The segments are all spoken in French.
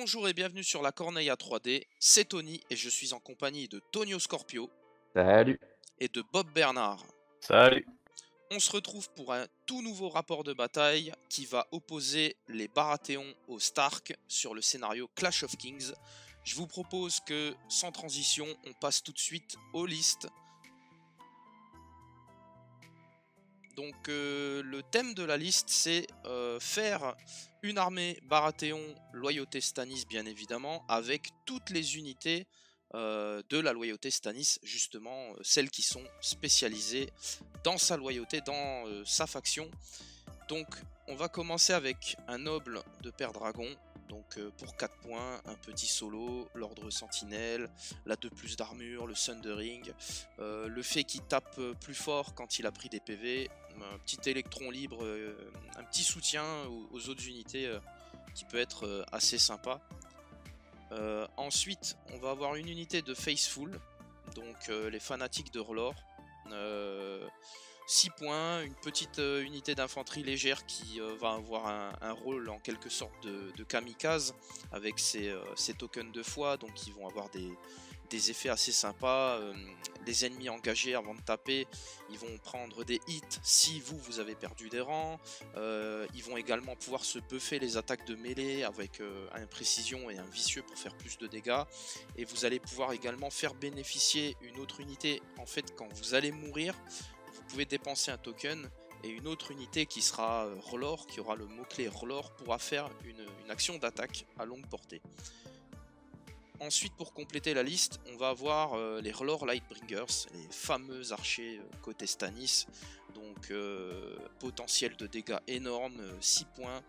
Bonjour et bienvenue sur la Corneille 3D, c'est Tony et je suis en compagnie de Tonio Scorpio Salut. et de Bob Bernard. Salut. On se retrouve pour un tout nouveau rapport de bataille qui va opposer les Baratheons aux Stark sur le scénario Clash of Kings. Je vous propose que, sans transition, on passe tout de suite aux listes. Donc le thème de la liste c'est faire une armée Baratheon loyauté Stannis bien évidemment avec toutes les unités de la loyauté Stannis, justement celles qui sont spécialisées dans sa loyauté, dans sa faction. Donc on va commencer avec un noble de Père Dragon. Donc pour 4 points, un petit solo, l'ordre sentinelle, la 2+ d'armure, le Sundering, le fait qu'il tape plus fort quand il a pris des PV, un petit électron libre, un petit soutien aux autres unités qui peut être assez sympa. Ensuite, on va avoir une unité de Faithful, donc les fanatiques de R'hllor. 6 points, une petite unité d'infanterie légère qui va avoir un rôle en quelque sorte de kamikaze avec ses tokens de foi, donc ils vont avoir des effets assez sympas. Les ennemis engagés avant de taper, ils vont prendre des hits si vous avez perdu des rangs. Ils vont également pouvoir se buffer les attaques de mêlée avec un précision et un vicieux pour faire plus de dégâts. Et vous allez pouvoir également faire bénéficier une autre unité. En fait, quand vous allez mourir, vous pouvez dépenser un token et une autre unité qui sera R'hllor, qui aura le mot-clé R'hllor, pourra faire une action d'attaque à longue portée. Ensuite, pour compléter la liste, on va avoir les R'hllor Lightbringers, les fameux archers côté Stannis. Donc potentiel de dégâts énorme, 6 points.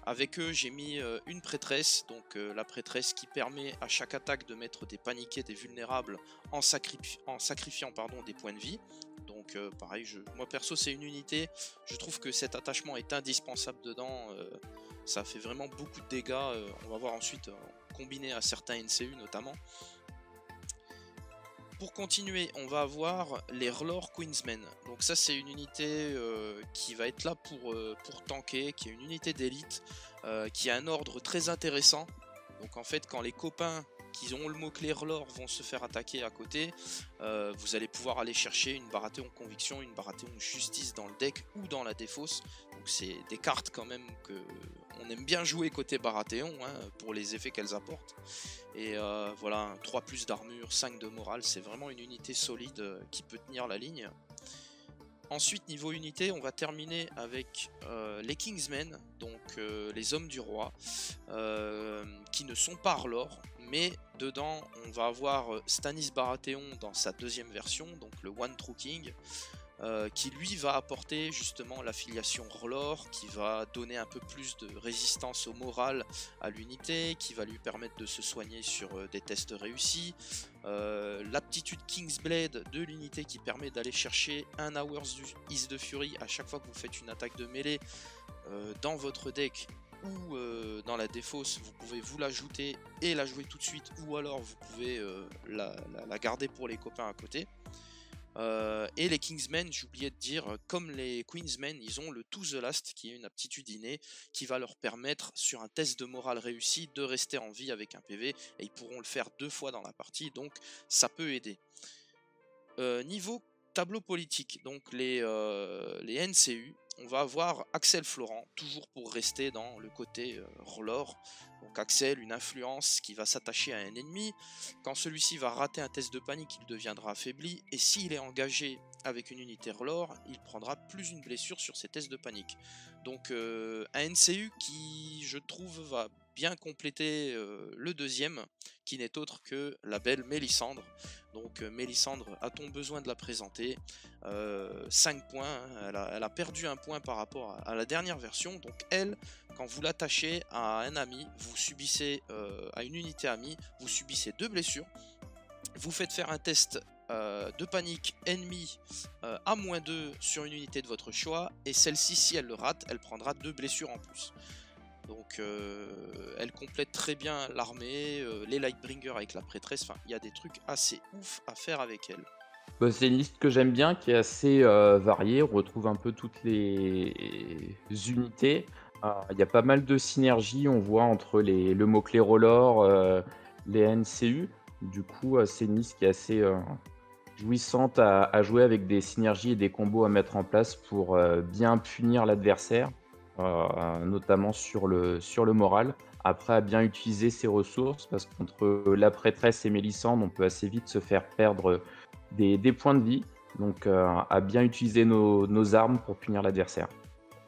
Avec eux, j'ai mis une prêtresse, donc la prêtresse qui permet à chaque attaque de mettre des paniqués, des vulnérables en sacrifiant des points de vie. Donc pareil, moi perso c'est une unité, je trouve que cet attachement est indispensable dedans, ça fait vraiment beaucoup de dégâts, on va voir ensuite combiné à certains NCU notamment. Pour continuer, on va avoir les R'hllor Queensmen. Donc ça c'est une unité qui va être là pour tanker, qui est une unité d'élite, qui a un ordre très intéressant. Donc en fait quand les copains qui ont le mot-clé R'hllor vont se faire attaquer à côté, vous allez pouvoir aller chercher une Baratheon Conviction, une Baratheon Justice dans le deck ou dans la défausse. Donc c'est des cartes quand même que on aime bien jouer côté Baratheon pour les effets qu'elles apportent. Et voilà, 3+ d'armure, 5 de morale, c'est vraiment une unité solide qui peut tenir la ligne. Ensuite, niveau unité, on va terminer avec les Kingsmen, donc les hommes du roi, qui ne sont pas R'hllor, mais dedans, on va avoir Stannis Baratheon dans sa deuxième version, donc le One True King, qui lui va apporter justement l'affiliation R'hllor, qui va donner un peu plus de résistance au moral à l'unité, qui va lui permettre de se soigner sur des tests réussis, l'aptitude Kingsblade de l'unité qui permet d'aller chercher un Hours Is the Fury à chaque fois que vous faites une attaque de mêlée dans votre deck ou dans la défausse, vous pouvez vous l'ajouter et la jouer tout de suite, ou alors vous pouvez la garder pour les copains à côté. Et les Kingsmen, j'ai oublié de dire, comme les Queensmen, ils ont le To the Last, qui est une aptitude innée, qui va leur permettre, sur un test de morale réussi, de rester en vie avec un PV, et ils pourront le faire 2 fois dans la partie, donc ça peut aider. Niveau tableau politique, donc les NCU, on va avoir Axel Florent, toujours pour rester dans le côté R'hllor. Donc Axel, une influence qui va s'attacher à un ennemi. Quand celui-ci va rater un test de panique, il deviendra affaibli. Et s'il est engagé avec une unité R'hllor, il prendra plus une blessure sur ses tests de panique. Donc un NCU qui, je trouve, va bien compléter le deuxième, qui n'est autre que la belle Mélisandre. Donc Mélisandre, a-t-on besoin de la présenter? 5 points, elle a perdu un point par rapport à la dernière version. Donc elle, quand vous l'attachez à un ami, vous subissez à une unité amie, vous subissez 2 blessures. Vous faites faire un test de panique ennemi à -2 sur une unité de votre choix, et celle-ci, si elle le rate, elle prendra 2 blessures en plus. Donc elle complète très bien l'armée, les Lightbringers avec la prêtresse, enfin il y a des trucs assez ouf à faire avec elle. Bah, c'est une liste que j'aime bien, qui est assez, variée. On retrouve un peu toutes les unités. Il y a pas mal de synergies, on voit entre le mot-clé Rollor, les NCU. Du coup, c'est une liste qui est assez, jouissante à jouer avec des synergies et des combos à mettre en place pour, bien punir l'adversaire, notamment sur le moral. Après, à bien utiliser ses ressources parce qu'entre la prêtresse et Mélisande, on peut assez vite se faire perdre, des points de vie. Donc, à bien utiliser nos armes pour punir l'adversaire.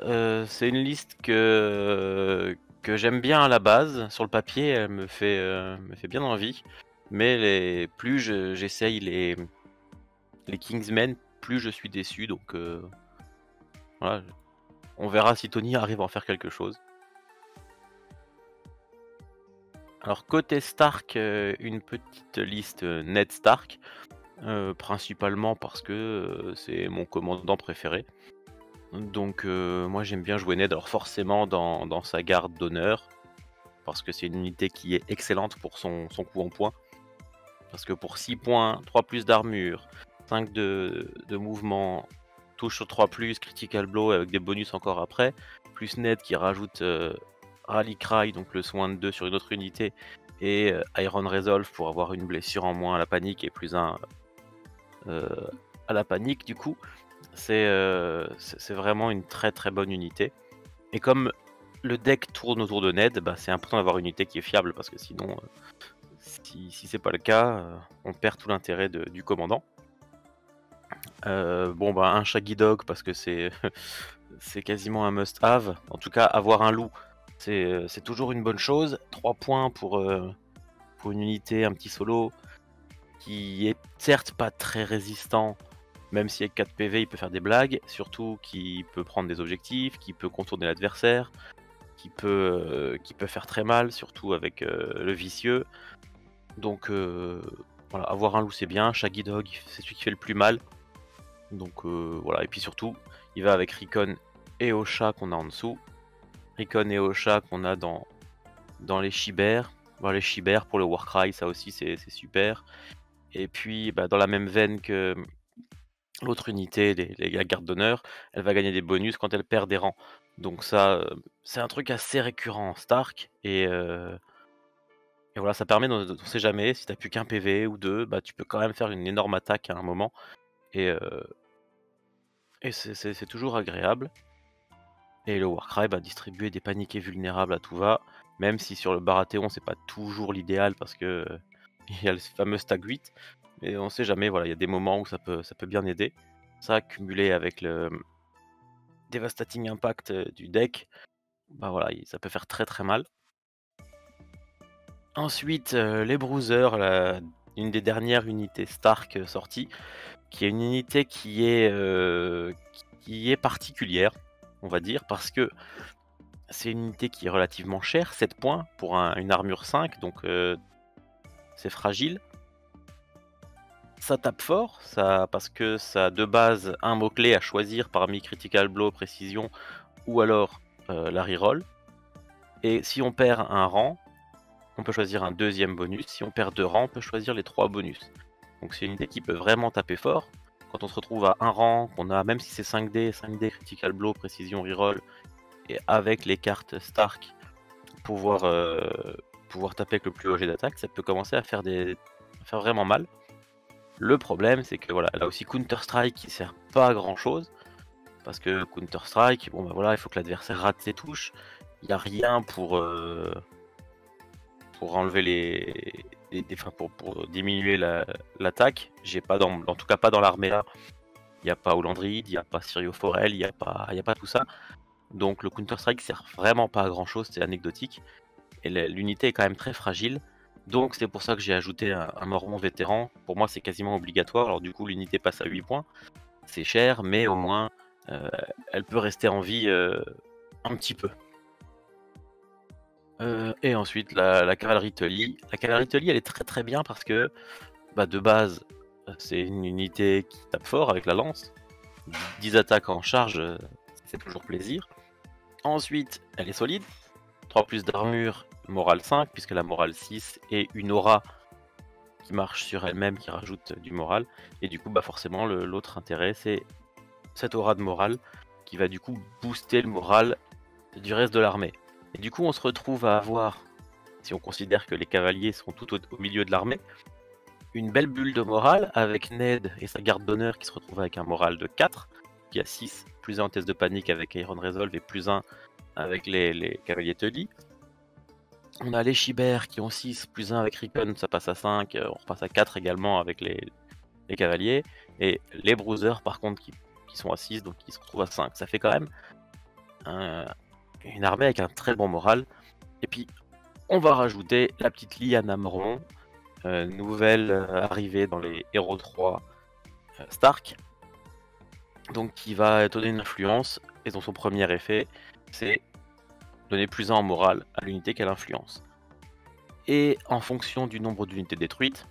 C'est une liste que j'aime bien à la base. Sur le papier, elle me fait bien envie. Mais plus j'essaye les Kingsmen, plus je suis déçu. Donc voilà, on verra si Tony arrive à en faire quelque chose. Alors côté Stark, une petite liste Ned Stark, principalement parce que c'est mon commandant préféré. Donc moi j'aime bien jouer Ned, alors forcément dans sa garde d'honneur, parce que c'est une unité qui est excellente pour son coup en poing. Parce que pour 6 points, 3 plus d'armure, 5 de mouvement, touche sur 3 plus, critical blow avec des bonus encore après, plus Ned qui rajoute Rally Cry, donc le soin de 2 sur une autre unité, et Iron Resolve pour avoir une blessure en moins à la panique et plus un à la panique du coup. C'est vraiment une très très bonne unité. Et comme le deck tourne autour de Ned, bah, c'est important d'avoir une unité qui est fiable parce que sinon, si c'est pas le cas, on perd tout l'intérêt du commandant. Bon bah un Shaggy Dog parce que c'est c'est quasiment un must-have. En tout cas, avoir un loup, c'est toujours une bonne chose. 3 points pour une unité, un petit solo qui est certes pas très résistant. Même si avec 4 PV, il peut faire des blagues, surtout qu'il peut prendre des objectifs, qu'il peut contourner l'adversaire, qui peut faire très mal, surtout avec le vicieux. Donc voilà, avoir un loup c'est bien, Shaggy Dog c'est celui qui fait le plus mal. Donc voilà, et puis surtout, il va avec Rickon et Osha qu'on a en dessous. Rickon et Osha qu'on a dans les Shibers. Bon, les Shibers pour le Warcry, ça aussi c'est super. Et puis bah, dans la même veine que l'autre unité, la gardes d'honneur, elle va gagner des bonus quand elle perd des rangs. Donc ça, c'est un truc assez récurrent en Stark. Et voilà, ça permet, on sait jamais, si t'as plus qu'un PV ou deux, bah tu peux quand même faire une énorme attaque à un moment. Et, c'est toujours agréable. Et le Warcry, bah, distribuer des paniqués vulnérables à tout va. Même si sur le Baratheon, c'est pas toujours l'idéal parce que il y a le fameux Stag 8. Mais on sait jamais, voilà, il y a des moments où ça peut bien aider. Ça, cumulé avec le Devastating Impact du deck, bah voilà, ça peut faire très très mal. Ensuite, les Bruisers, une des dernières unités Stark sorties, qui est une unité qui est particulière, on va dire, parce que c'est une unité qui est relativement chère, 7 points pour une armure 5, donc c'est fragile. Ça tape fort, parce que ça a de base un mot-clé à choisir parmi Critical Blow, Précision ou alors la reroll. Et si on perd un rang, on peut choisir un deuxième bonus. Si on perd 2 rangs, on peut choisir les 3 bonus. Donc c'est une unité qui peut vraiment taper fort. Quand on se retrouve à un rang, qu'on a, même si c'est 5D, Critical Blow, Précision, reroll, et avec les cartes Stark, pouvoir taper avec le plus haut jet d'attaque, ça peut commencer à faire vraiment mal. Le problème, c'est que voilà, elle a aussi Counter-Strike qui sert pas à grand chose. Parce que Counter-Strike, bon bah voilà, il faut que l'adversaire rate ses touches. Il n'y a rien pour enlever pour diminuer l'attaque. J'ai pas en tout cas pas dans l'armée là. Il n'y a pas Olandrid, il n'y a pas Sirio Forel, il n'y a pas tout ça. Donc le Counter-Strike sert vraiment pas à grand chose, c'est anecdotique. Et l'unité est quand même très fragile. Donc c'est pour ça que j'ai ajouté un Mormon vétéran. Pour moi c'est quasiment obligatoire. Alors du coup l'unité passe à 8 points. C'est cher, mais au moins elle peut rester en vie un petit peu. Et ensuite la cavalerie Tully. La cavalerie Tully elle est très très bien parce que bah, de base c'est une unité qui tape fort avec la lance. 10 attaques en charge, c'est toujours plaisir. Ensuite elle est solide. 3 plus d'armure, morale 5, puisque la morale 6 est une aura qui marche sur elle-même, qui rajoute du moral. Et du coup, bah forcément, l'autre intérêt, c'est cette aura de morale qui va du coup booster le moral du reste de l'armée. Et du coup, on se retrouve à avoir, si on considère que les cavaliers sont tout au milieu de l'armée, une belle bulle de morale avec Ned et sa garde d'honneur qui se retrouvent avec un moral de 4, qui a 6, plus 1 en test de panique avec Iron Resolve et plus 1 avec les cavaliers Tully. On a les Chibert qui ont 6, plus 1 avec Recon, ça passe à 5, on repasse à 4 également avec les cavaliers. Et les Bruisers par contre qui sont à 6, donc qui se retrouvent à 5. Ça fait quand même une armée avec un très bon moral. Et puis on va rajouter la petite Lyanna Mormont, nouvelle arrivée dans les Héros 3 Stark, donc qui va donner une influence, et dont son premier effet c'est donner plus 1 en morale à l'unité qu'elle influence. Et en fonction du nombre d'unités détruites,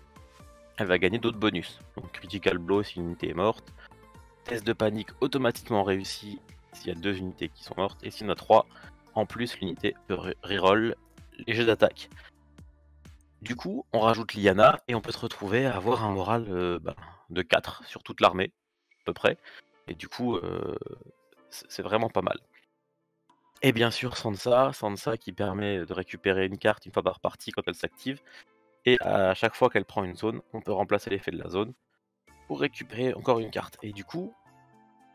elle va gagner d'autres bonus. Donc Critical Blow si une unité est morte, test de panique automatiquement réussi s'il y a 2 unités qui sont mortes, et s'il y en a 3, en plus l'unité peut reroll les jets d'attaque. Du coup, on rajoute Lyanna et on peut se retrouver à avoir un moral de 4 sur toute l'armée, à peu près. Et du coup, c'est vraiment pas mal. Et bien sûr, Sansa qui permet de récupérer une carte une fois par partie quand elle s'active. Et à chaque fois qu'elle prend une zone, on peut remplacer l'effet de la zone pour récupérer encore une carte. Et du coup,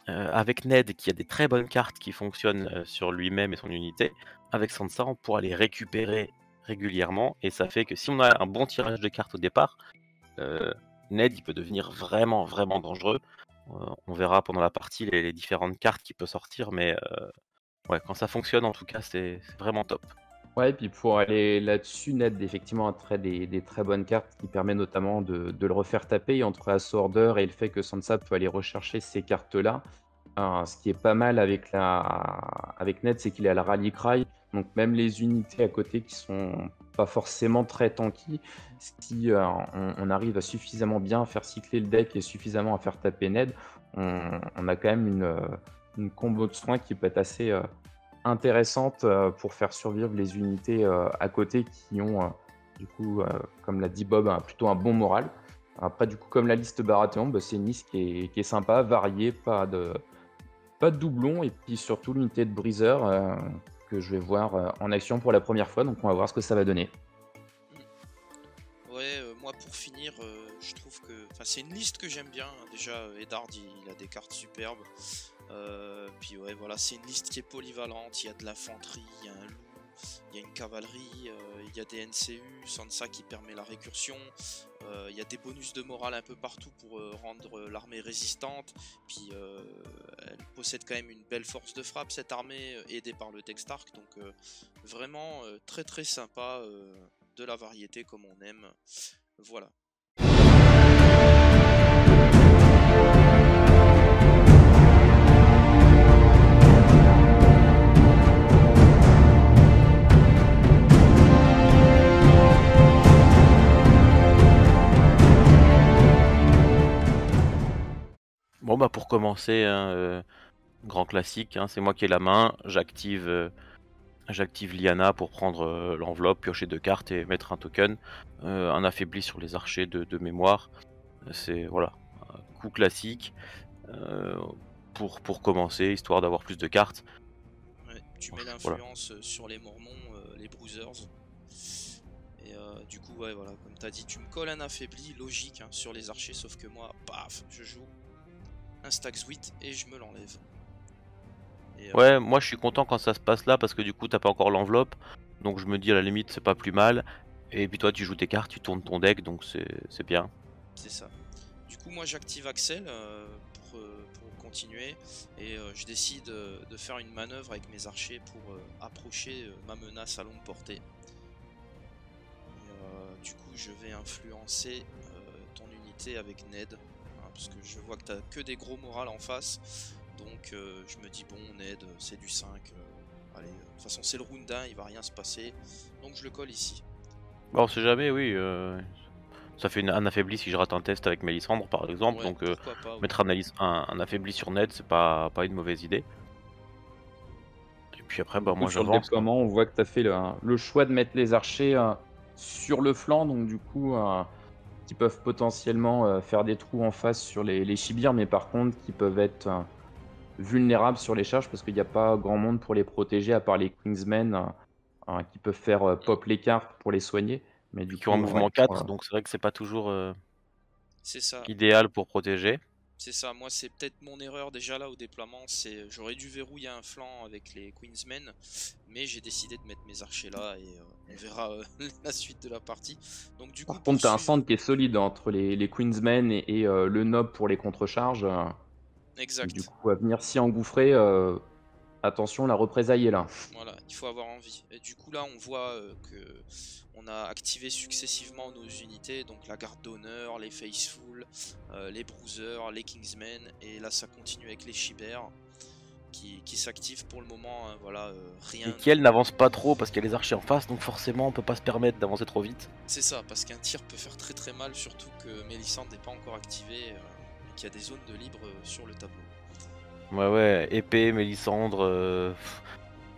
avec Ned qui a des très bonnes cartes qui fonctionnent sur lui-même et son unité, avec Sansa, on pourra les récupérer régulièrement. Et ça fait que si on a un bon tirage de cartes au départ, Ned il peut devenir vraiment vraiment dangereux. On verra pendant la partie les différentes cartes qui peuvent sortir, mais ouais, quand ça fonctionne en tout cas c'est vraiment top. Ouais, et puis pour aller là-dessus, Ned, effectivement, a des très bonnes cartes qui permet notamment de le refaire taper. Et entre Assaut Order et le fait que Sansa peut aller rechercher ces cartes-là, ce qui est pas mal avec Ned, c'est qu'il a la Rally Cry. Donc même les unités à côté qui sont pas forcément très tanky, si on arrive à suffisamment bien faire cycler le deck et suffisamment à faire taper Ned, on a quand même une combo de soins qui peut être assez intéressante pour faire survivre les unités à côté qui ont, du coup, comme l'a dit Bob, plutôt un bon moral. Après, du coup, comme la liste Baratheon, bah, c'est une liste qui est sympa, variée, pas de doublons, et puis surtout l'unité de Breezer que je vais voir en action pour la première fois, donc on va voir ce que ça va donner. Ouais, moi pour finir, je trouve que c'est une liste que j'aime bien. Déjà, Eddard il a des cartes superbes. Puis ouais, voilà, c'est une liste qui est polyvalente. Il y a de l'infanterie, il y a un loup, il y a une cavalerie, il y a des NCU, Sansa qui permet la récursion. Il y a des bonus de morale un peu partout pour rendre l'armée résistante. Puis elle possède quand même une belle force de frappe, cette armée, aidée par le deck Stark. Donc vraiment très très sympa, de la variété comme on aime. Voilà. Bon bah pour commencer, grand classique, c'est moi qui ai la main, j'active Lyanna pour prendre l'enveloppe, piocher 2 cartes et mettre un token, un affaibli sur les archers de mémoire. C'est voilà, un coup classique pour commencer, histoire d'avoir plus de cartes. Ouais, tu mets l'influence sur les Mormons, les Bruisers. Et du coup, ouais, voilà, comme tu as dit, tu me colles un affaibli, logique, sur les archers, sauf que moi, paf, je joue un stack 8 et je me l'enlève. Ouais, moi je suis content quand ça se passe là parce que du coup t'as pas encore l'enveloppe, donc je me dis à la limite c'est pas plus mal. Et puis toi tu joues tes cartes, tu tournes ton deck, donc c'est bien. C'est ça. Du coup moi j'active Axel pour continuer et je décide de faire une manœuvre avec mes archers pour approcher ma menace à longue portée. Et, du coup je vais influencer ton unité avec Ned, parce que je vois que t'as que des gros morales en face. Donc je me dis bon, Ned c'est du 5, allez, de toute façon c'est le round 1, il va rien se passer, donc je le colle ici. Bon, on sait jamais, oui, ça fait un affaibli si je rate un test avec Mélisandre par exemple, Ouais, donc pas, mettre un affaibli sur Ned c'est pas une mauvaise idée. Et puis après bah moi Sur le j'avance. déploiement, on voit que tu as fait le choix de mettre les archers sur le flanc, donc du coup qui peuvent potentiellement faire des trous en face sur les Chibirs, mais par contre qui peuvent être vulnérables sur les charges parce qu'il n'y a pas grand monde pour les protéger à part les Queensmen qui peuvent faire pop les cartes pour les soigner. Mais du Qui ont un coup, mouvement ouais, 4, donc c'est vrai que c'est pas toujours C'est ça. idéal pour protéger. C'est ça, moi c'est peut-être mon erreur déjà là au déploiement, c'est j'aurais dû verrouiller un flanc avec les Queensmen, mais j'ai décidé de mettre mes archers là et on verra la suite de la partie. Donc du coup par contre, tu as un poursuivre. centre qui est solide entre les Queensmen et le Nob pour les contre-charges. Du Exact. coup, à venir s'y engouffrer, attention, la représaille est là. Voilà, il faut avoir envie. Et du coup là on voit que on a activé successivement nos unités, donc la garde d'honneur, les Faithful, les Bruisers, les Kingsmen, et là ça continue avec les Shibers qui s'activent pour le moment, hein, voilà, rien. Et qui elle n'avance pas trop parce qu'il y a les archers en face, donc forcément on peut pas se permettre d'avancer trop vite. C'est ça, parce qu'un tir peut faire très très mal, surtout que Mélisande n'est pas encore activée et qu'il y a des zones de libre sur le tableau. Ouais, épée, Mélissandre,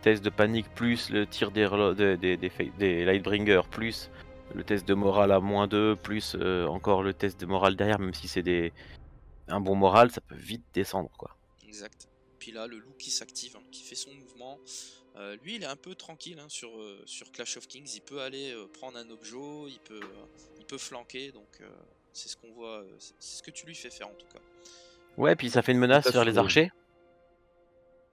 test de panique plus le tir des Lightbringers plus le test de morale à -2 plus encore le test de morale derrière, même si c'est un bon moral, ça peut vite descendre quoi. Exact. Puis là, le loup qui s'active, hein, qui fait son mouvement. Lui, il est un peu tranquille hein, sur Clash of Kings. Il peut aller prendre un objet, il peut flanquer. Donc, c'est ce qu'on voit. C'est ce que tu lui fais faire en tout cas. Ouais, puis ça fait une menace Tout à vers fait, les oui. archers.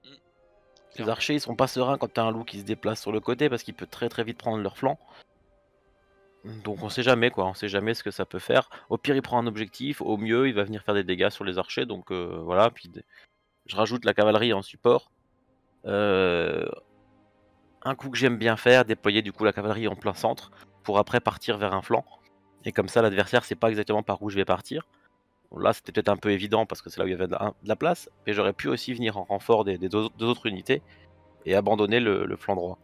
Les Clairement. archers, ils sont pas sereins quand t'as un loup qui se déplace sur le côté parce qu'il peut très très vite prendre leur flanc. Donc on sait jamais quoi, on sait jamais ce que ça peut faire. Au pire, il prend un objectif, au mieux, il va venir faire des dégâts sur les archers. Donc voilà, puis je rajoute la cavalerie en support. Un coup que j'aime bien faire, déployer du coup la cavalerie en plein centre pour après partir vers un flanc. Et comme ça, l'adversaire sait pas exactement par où je vais partir. Bon, là, c'était peut-être un peu évident parce que c'est là où il y avait de la place, mais j'aurais pu aussi venir en renfort des deux autres unités et abandonner le flanc droit.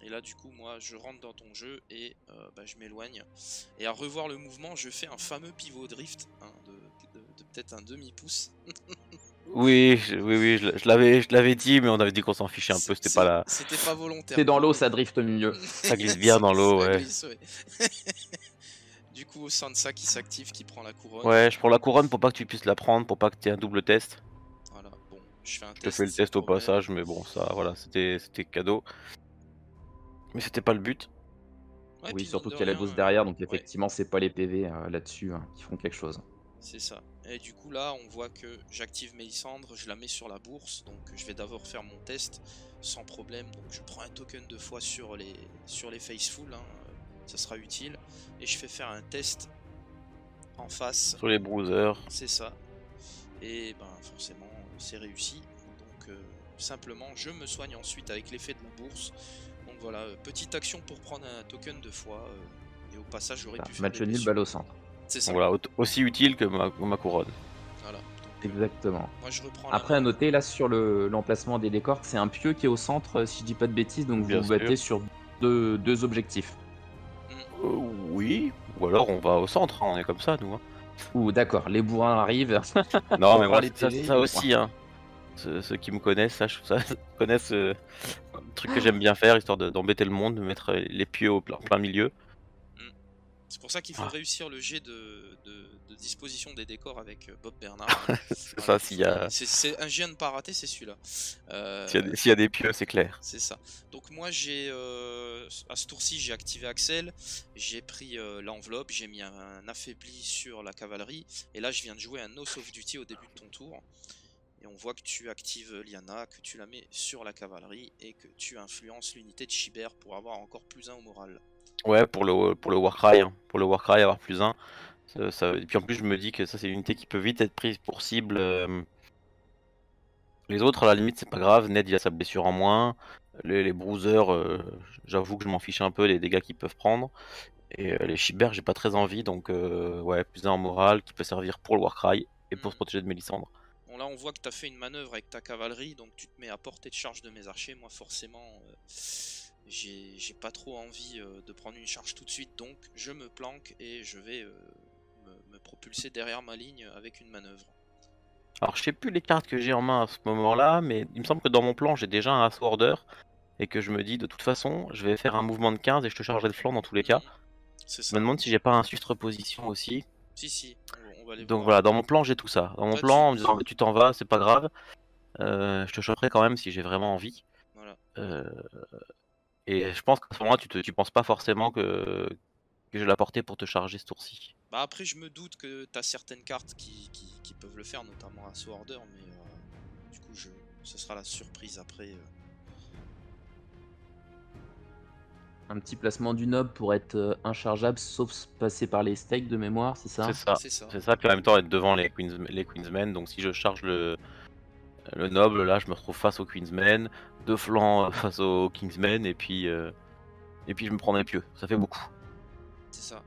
Et là, du coup, moi, je rentre dans ton jeu et je m'éloigne. Et à revoir le mouvement, je fais un fameux pivot drift hein, de peut-être un demi-pouce. Oui, je l'avais dit, mais on avait dit qu'on s'en fichait un peu. C'était pas là. C'était pas volontaire. C'est dans l'eau, mais- ça drift mieux. Ça glisse bien dans l'eau, Ça ouais. glisse, ouais. Du coup, Sansa qui s'active, qui prend la couronne. Ouais, je prends la couronne pour pas que tu puisses la prendre, pour pas que tu aies un double test. Voilà, bon, je fais un Je te test. fais le sans test au problème. passage, mais bon, ça, voilà, c'était cadeau. Mais c'était pas le but. Ouais, Oui, puis surtout mine qu'il y de a la rien, dose derrière, donc ouais, effectivement, c'est pas les PV là-dessus qui font quelque chose. c'est ça. Et du coup, là, on voit que j'active Mélisandre, je la mets sur la bourse. Donc, je vais d'abord faire mon test sans problème. Donc, je prends un token 2 fois sur les Faithful. Hein, ça sera utile. Et je fais faire un test en face. Sur les bruisers. C'est ça. Et ben, forcément, c'est réussi. Donc, simplement, je me soigne ensuite avec l'effet de la bourse. Donc, voilà, petite action pour prendre un token 2 fois. Et au passage, j'aurais pu faire Match des nul, blessures. balle au centre. C'est ça. Voilà, aussi utile que ma couronne. Voilà. Donc, Exactement. moi, je reprends Après, à noter, là, sur l'emplacement des décors, c'est un pieu qui est au centre, si je dis pas de bêtises, donc Bien vous vous battez sur deux objectifs. Oui, ou alors on va au centre, hein, on est comme ça, nous. Hein. Ouh, d'accord, les bourrins arrivent. Non, mais On voilà, les ça, TV, ça aussi, hein. Ceux qui me connaissent, connaissent le truc que j'aime bien faire, histoire d'embêter le monde, de mettre les pieux en plein milieu. C'est pour ça qu'il faut Ah. réussir le jet de disposition des décors avec Bob Bernard. C'est ça, s'il y a C'est un jet à ne pas rater, c'est celui-là. s'il y a des pieux, c'est clair. C'est ça. Donc moi j'ai à ce tour-ci j'ai activé Axel, j'ai pris l'enveloppe, j'ai mis un affaibli sur la cavalerie, et là je viens de jouer un No Soft Duty au début de ton tour. Et on voit que tu actives Lyanna, que tu la mets sur la cavalerie et que tu influences l'unité de Shiber pour avoir encore plus 1 au moral. Ouais, pour le Warcry, hein. Pour le Warcry, avoir plus 1. Et puis en plus, je me dis que ça, c'est une unité qui peut vite être prise pour cible. Les autres, à la limite, c'est pas grave. Ned, il a sa blessure en moins. Les bruisers, j'avoue que je m'en fiche un peu des dégâts qu'ils peuvent prendre. Et les Shibers, j'ai pas très envie. Donc, ouais, plus 1 en moral qui peut servir pour le Warcry et pour se protéger de Mélisandre. Bon, là on voit que tu as fait une manœuvre avec ta cavalerie, donc tu te mets à portée de charge de mes archers. Moi forcément j'ai pas trop envie de prendre une charge tout de suite, donc je me planque et je vais me propulser derrière ma ligne avec une manœuvre. Alors je sais plus les cartes que j'ai en main à ce moment-là, mais il me semble que dans mon plan j'ai déjà un Asworder et que je me dis de toute façon je vais faire un mouvement de 15 et je te chargerai le flanc dans tous les cas. C'est Je ça. me demande si j'ai pas un sustre position aussi. Si, on va va les Donc voir. voilà, dans mon plan, j'ai tout ça. Dans mon Toi, plan, en me tu... disant, tu t'en vas, c'est pas grave. Je te choperai quand même si j'ai vraiment envie. Voilà. Euh, et je pense qu'à ce moment-là, tu penses pas forcément que je l'ai apporté pour te charger ce tour-ci. Bah après, je me doute que t'as certaines cartes qui peuvent le faire, notamment un Sworder, mais du coup, ce sera la surprise après. Un petit placement du nob pour être inchargeable, sauf passer par les stakes de mémoire, c'est ça? C'est ça. C'est ça, puis en même temps être devant les Queensmen. Donc si je charge le noble, là je me retrouve face aux Queensmen, deux flancs face aux Kingsmen, et puis je me prends un pieux. Ça fait beaucoup. C'est ça.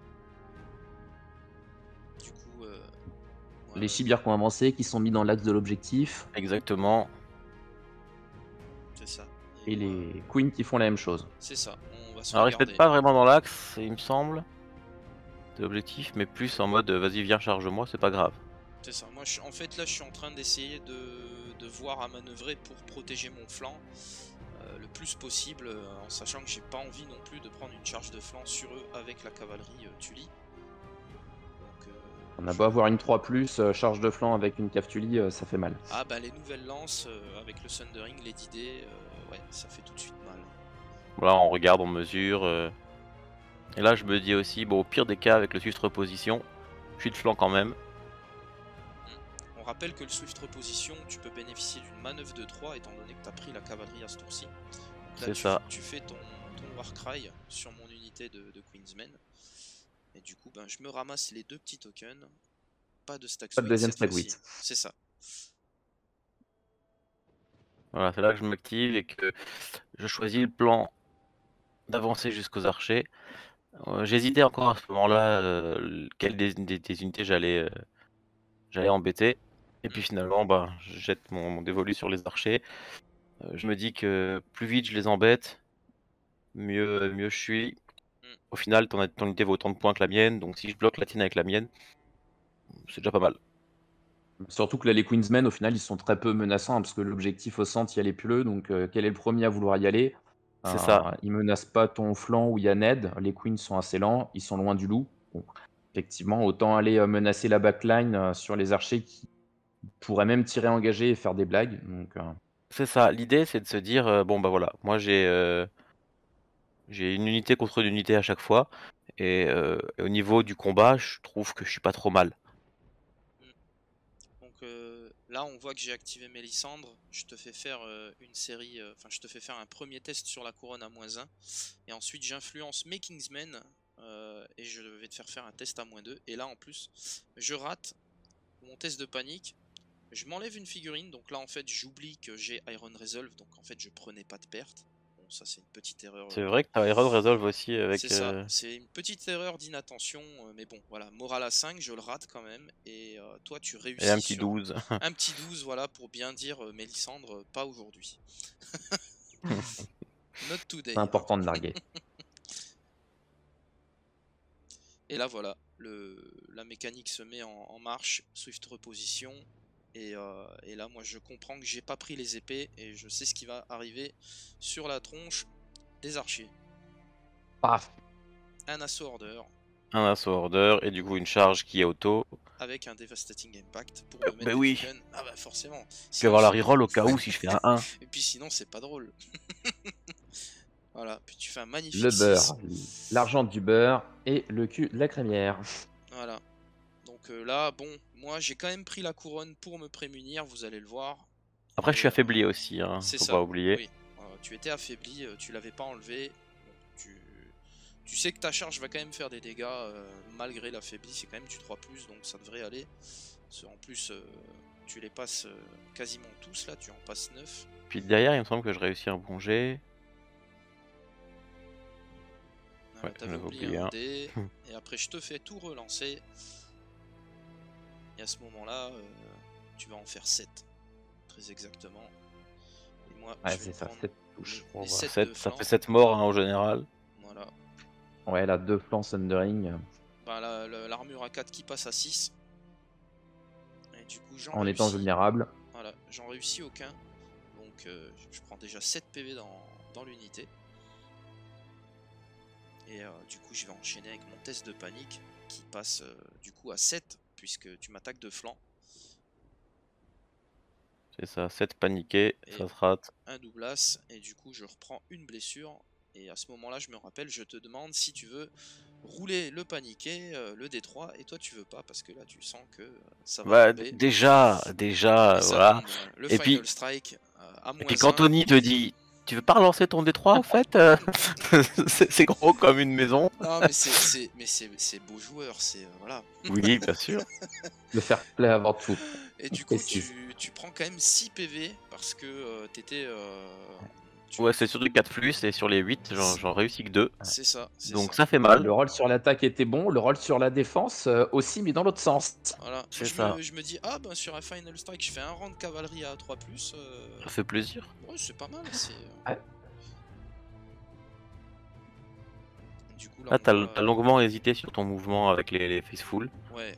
Du coup, Les chibires qui ont avancé, qui sont mis dans l'axe de l'objectif, Exactement. c'est ça. et moi, les queens qui font la même chose. c'est ça. On va se Alors ils se regarder. mettent pas vraiment dans l'axe, il me semble, de l'objectif, mais plus en mode vas-y viens charge-moi, c'est pas grave. C'est ça. Moi, en fait, là, je suis en train d'essayer de voir à manœuvrer pour protéger mon flanc le plus possible, en sachant que j'ai pas envie non plus de prendre une charge de flanc sur eux avec la cavalerie Tully. Donc, On a beau avoir une 3+, charge de flanc avec une Caftuli, ça fait mal. ah bah les nouvelles lances avec le Sundering, les D, ouais, ça fait tout de suite mal. Voilà, on regarde, on mesure. Et là je me dis aussi, bon au pire des cas avec le Swift reposition, je suis de flanc quand même. On rappelle que le Swift reposition, tu peux bénéficier d'une manœuvre de 3 étant donné que tu as pris la cavalerie à ce tour-ci. C'est ça. Tu fais ton Warcry sur mon unité de Queensmen. Et du coup, ben, je me ramasse les deux petits tokens. Pas de stack Pas de suite deuxième cette stack fois-ci. 8. C'est ça. Voilà, c'est là que je m'active et que je choisis le plan d'avancer jusqu'aux archers. J'hésitais encore à ce moment-là quelle des unités j'allais embêter. Et puis finalement, bah, je jette mon dévolu sur les archers. Je me dis que plus vite je les embête, mieux je suis. Au final, ton unité vaut autant de points que la mienne, donc si je bloque la tienne avec la mienne, c'est déjà pas mal. Surtout que là, les Queensmen, au final, ils sont très peu menaçants, hein, parce que l'objectif au centre, il y a les Pleux, donc quel est le premier à vouloir y aller? C'est ça. Ils menacent pas ton flanc où il y a Ned, les Queens sont assez lents, ils sont loin du loup. Bon, effectivement, autant aller menacer la backline sur les archers qui pourraient même tirer engagé et faire des blagues. Donc, C'est ça. L'idée, c'est de se dire, bon bah voilà, moi j'ai une unité contre une unité à chaque fois, et au niveau du combat, je trouve que je suis pas trop mal. Donc là, on voit que j'ai activé Mélissandre. Je te fais faire une série, enfin, je te fais faire un premier test sur la couronne à -1. Et ensuite, j'influence mes Kingsmen. Et je vais te faire un test à -2. Et là, en plus, je rate mon test de panique. Je m'enlève une figurine. Donc là, en fait, j'oublie que j'ai Iron Resolve. Donc en fait, je prenais pas de perte. Bon, ça, c'est une petite erreur. C'est vrai que t'as Iron Resolve aussi avec. C'est ça, c'est une petite erreur d'inattention, mais bon, voilà, morale à 5, je le rate quand même, et toi tu Et un réussis petit sur 12. un petit 12, voilà, pour bien dire, Mélissandre, pas aujourd'hui. Not today. c'est important de larguer. Et là voilà, la mécanique se met en marche, Swift reposition, et là moi je comprends que j'ai pas pris les épées, et je sais ce qui va arriver sur la tronche des archers. Paf! Un assaut order, Un assaut order, et du coup une charge qui est auto. avec un Devastating Impact pour me mettre Bah des oui. tokens. Ah bah forcément. Je vais avoir la reroll au cas où si je fais un 1. Et puis sinon c'est pas drôle. Voilà, puis tu fais un magnifique Le 6. beurre, l'argent du beurre et le cul de la crémière. Voilà. Donc là, bon, moi j'ai quand même pris la couronne pour me prémunir, vous allez le voir. Après, Et, je suis affaibli aussi, hein, c'est faut ça, pas oublier. oui. Tu étais affaibli, tu l'avais pas enlevé. Bon, tu sais que ta charge va quand même faire des dégâts malgré l'affaibli, c'est quand même du 3+, donc ça devrait aller. En plus, tu les passes quasiment tous là, tu en passes 9. Puis derrière, il me semble que je réussis un bon jet. Voilà, Ouais, t'avais j'avais oublié oublié un un. dé, et après je te fais tout relancer. Et à ce moment-là, tu vas en faire 7. Très exactement. Et moi, Ouais, je vais c'est ça, prendre 7 touches. les Bon, 7 bah, de ça flanc. fait 7 morts hein, en général. Voilà. Ouais, là, 2 flancs Sundering. Bah, l'armure à 4 qui passe à 6. Et du coup, j'en En étant réussis. vulnérable. Voilà, j'en réussis aucun. Donc, je prends déjà 7 PV dans l'unité. Et du coup, je vais enchaîner avec mon test de panique qui passe du coup à 7 puisque tu m'attaques de flanc. C'est ça, 7 paniqués, Et ça se rate. un doublas, et du coup je reprends une blessure. Et à ce moment-là, je me rappelle, je te demande si tu veux rouler le paniqué, le D3, et toi tu veux pas, parce que là tu sens que ça va Bah, tomber. déjà, Et ça voilà. tombe, le Et Final puis, Strike à et puis moins quand 1. Tony te dit, tu veux pas relancer ton D3 en fait c'est gros comme une maison. Non, mais c'est beau joueur, c'est voilà. Oui, bien sûr. Le fair play avant tout. Et du coup, Précise. tu prends quand même 6 PV parce que t'étais. Ouais, c'est sur du 4+, et sur les 8, j'en réussis que 2. C'est ça, c'est Donc ça. ça fait mal. Le rôle sur l'attaque était bon, le rôle sur la défense aussi, mais dans l'autre sens. Voilà. C'est ça. Je me dis, ah ben sur un Final Strike, je fais un rang de cavalerie à 3+. Ça fait plaisir. Ouais, c'est pas mal. C'est. Ouais. Du coup, là, Là, on t'as voit, longuement hésité sur ton mouvement avec les Faceful. Ouais.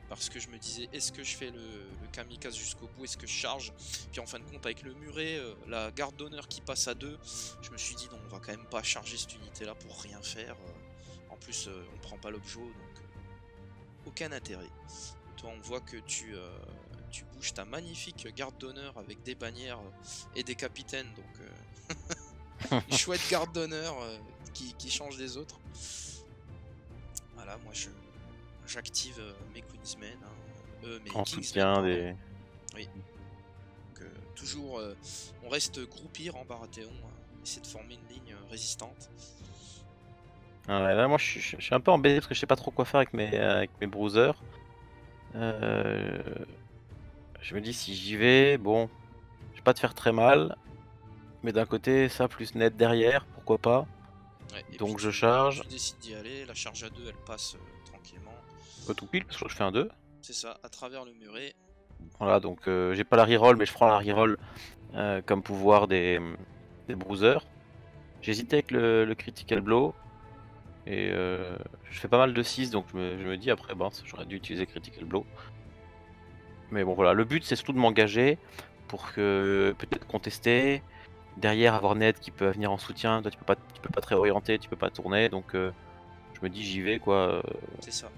Parce que je me disais, est-ce que je fais le kamikaze jusqu'au bout, est-ce que je charge? Puis en fin de compte, avec le muret, la garde d'honneur qui passe à 2, je me suis dit, non, on va quand même pas charger cette unité-là pour rien faire. En plus, on prend pas l'objet, donc aucun intérêt. Toi, on voit que tu bouges ta magnifique garde d'honneur avec des bannières et des capitaines, donc une chouette garde d'honneur qui change des autres. Voilà, moi j'active mes Queensmen, mes En Kingsmen, soutien pardon. des... Oui. Donc, toujours, on reste groupir en Baratheon, essayer de former une ligne résistante. Ah ouais, là, moi, je suis un peu embêté parce que je sais pas trop quoi faire avec mes bruisers. Je me dis, si j'y vais, bon, je vais pas te faire très mal. Mais d'un côté, ça plus net derrière, pourquoi pas. Ouais, et Donc puis je charge. Tu décides d'y aller, la charge à 2 elle passe tranquillement. Tout pile, parce que je fais un 2. C'est ça, à travers le muret. Voilà, donc j'ai pas la reroll, mais je prends la reroll comme pouvoir des bruisers. J'hésitais avec le critical blow. Et je fais pas mal de 6, donc je me dis après, bon, j'aurais dû utiliser critical blow. Mais bon, voilà, le but c'est surtout de m'engager pour que peut-être contester. Derrière, avoir Ned qui peut venir en soutien. Toi, tu peux pas te réorienter, tu peux pas tourner. Donc je me dis, j'y vais quoi. C'est ça.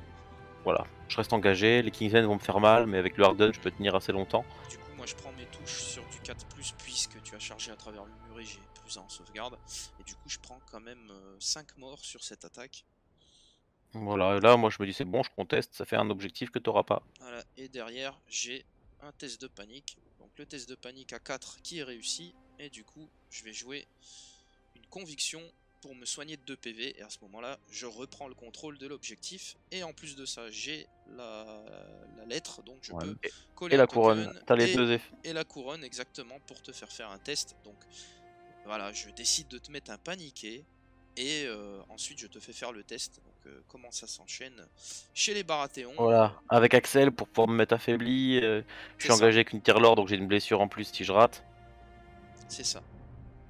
Voilà, je reste engagé. Les Kingsmen vont me faire mal, mais avec le Harden, je peux tenir assez longtemps. Du coup, moi je prends mes touches sur du 4+, puisque tu as chargé à travers le muret, j'ai plus en sauvegarde. Et du coup, je prends quand même 5 morts sur cette attaque. Voilà, et là, moi, je me dis, c'est bon, je conteste. Ça fait un objectif que tu n'auras pas. Voilà, et derrière, j'ai un test de panique. Donc le test de panique à 4 qui est réussi. Et du coup, je vais jouer une conviction pour me soigner de 2 PV. Et à ce moment-là, je reprends le contrôle de l'objectif. Et en plus de ça, j'ai la lettre. Donc je peux coller Et un la couronne. token. T'as les deux effets. Et la couronne, exactement, pour te faire un test. Donc voilà, je décide de te mettre un paniqué. Et ensuite, je te fais faire le test. Donc comment ça s'enchaîne chez les Baratheons. Voilà, avec Axel pour pouvoir me mettre affaibli. Je suis engagé avec une Tyrlord, donc j'ai une blessure en plus si je rate. C'est ça.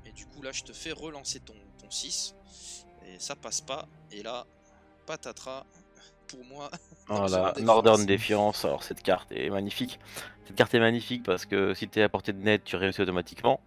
Et du coup là je te fais relancer ton 6. Et ça passe pas. Et là, patatras, pour moi. Voilà, Northern Defiance. Alors cette carte est magnifique. Cette carte est magnifique parce que si t'es à portée de net, tu réussis automatiquement.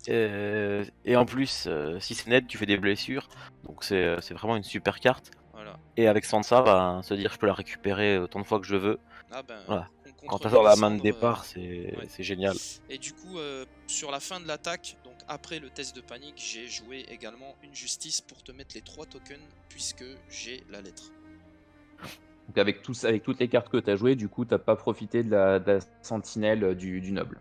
Et en plus, si c'est net, tu fais des blessures. Donc c'est vraiment une super carte. Voilà. Et avec Sansa, bah, se dire je peux la récupérer autant de fois que je veux. Ah ben, voilà. Quand t'as la main de départ, c'est génial. Et du coup, sur la fin de l'attaque, donc après le test de panique, j'ai joué également une justice pour te mettre les 3 tokens, puisque j'ai la lettre. Donc avec toutes les cartes que tu as jouées, du coup, tu n'as pas profité de la sentinelle du noble.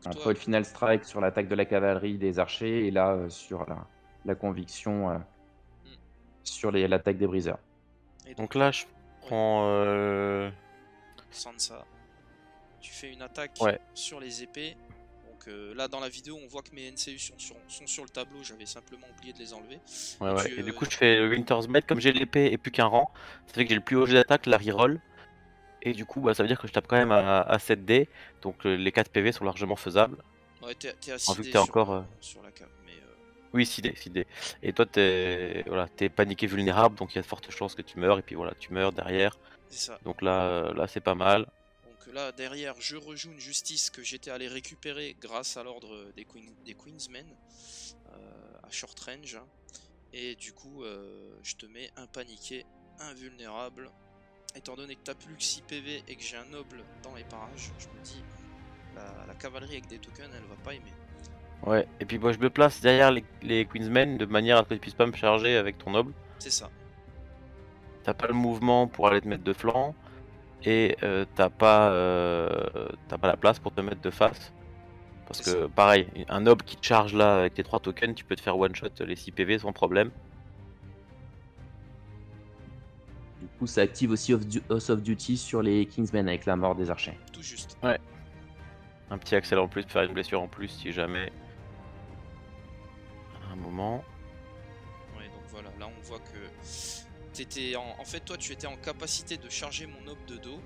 Donc, entre le final strike sur l'attaque de la cavalerie des archers et là sur la conviction sur l'attaque des briseurs. Et donc là, je prends Sansa. Tu fais une attaque sur les épées. Donc là dans la vidéo on voit que mes NCU sont sur le tableau, j'avais simplement oublié de les enlever. Et du coup je fais le Winter's Blade, comme j'ai l'épée et plus qu'un rang, ça fait que j'ai le plus haut jet d'attaque, la reroll. Et du coup bah, ça veut dire que je tape quand même à 7D, donc les 4 PV sont largement faisables. Ouais, t'es à 6D sur la cave. Mais oui, 6D. Et toi t'es paniqué vulnérable, donc il y a de fortes chances que tu meurs, et puis voilà, tu meurs derrière. C'est ça. Donc là c'est pas mal. Donc là derrière je rejoue une justice que j'étais allé récupérer grâce à l'ordre des Queensmen à short range. Et du coup je te mets un paniqué invulnérable. Étant donné que t'as plus que 6 PV et que j'ai un noble dans les parages, je me dis la cavalerie avec des tokens elle va pas aimer. Ouais, et puis moi je me place derrière les Queensmen de manière à ce que tu puisses pas me charger avec ton noble. C'est ça. T'as pas le mouvement pour aller te mettre de flanc, et t'as pas la place pour te mettre de face. Parce C'est que pareil, un noble qui te charge là avec tes 3 tokens, tu peux te faire one shot les 6 PV sans problème. Du coup, ça active aussi House of Duty sur les Kingsmen avec la mort des archers. Tout juste. Ouais. Un petit accel en plus pour faire une blessure en plus si jamais. À un moment. Ouais, donc voilà, là on voit que t'étais en fait toi tu étais en capacité de charger mon noble de dos.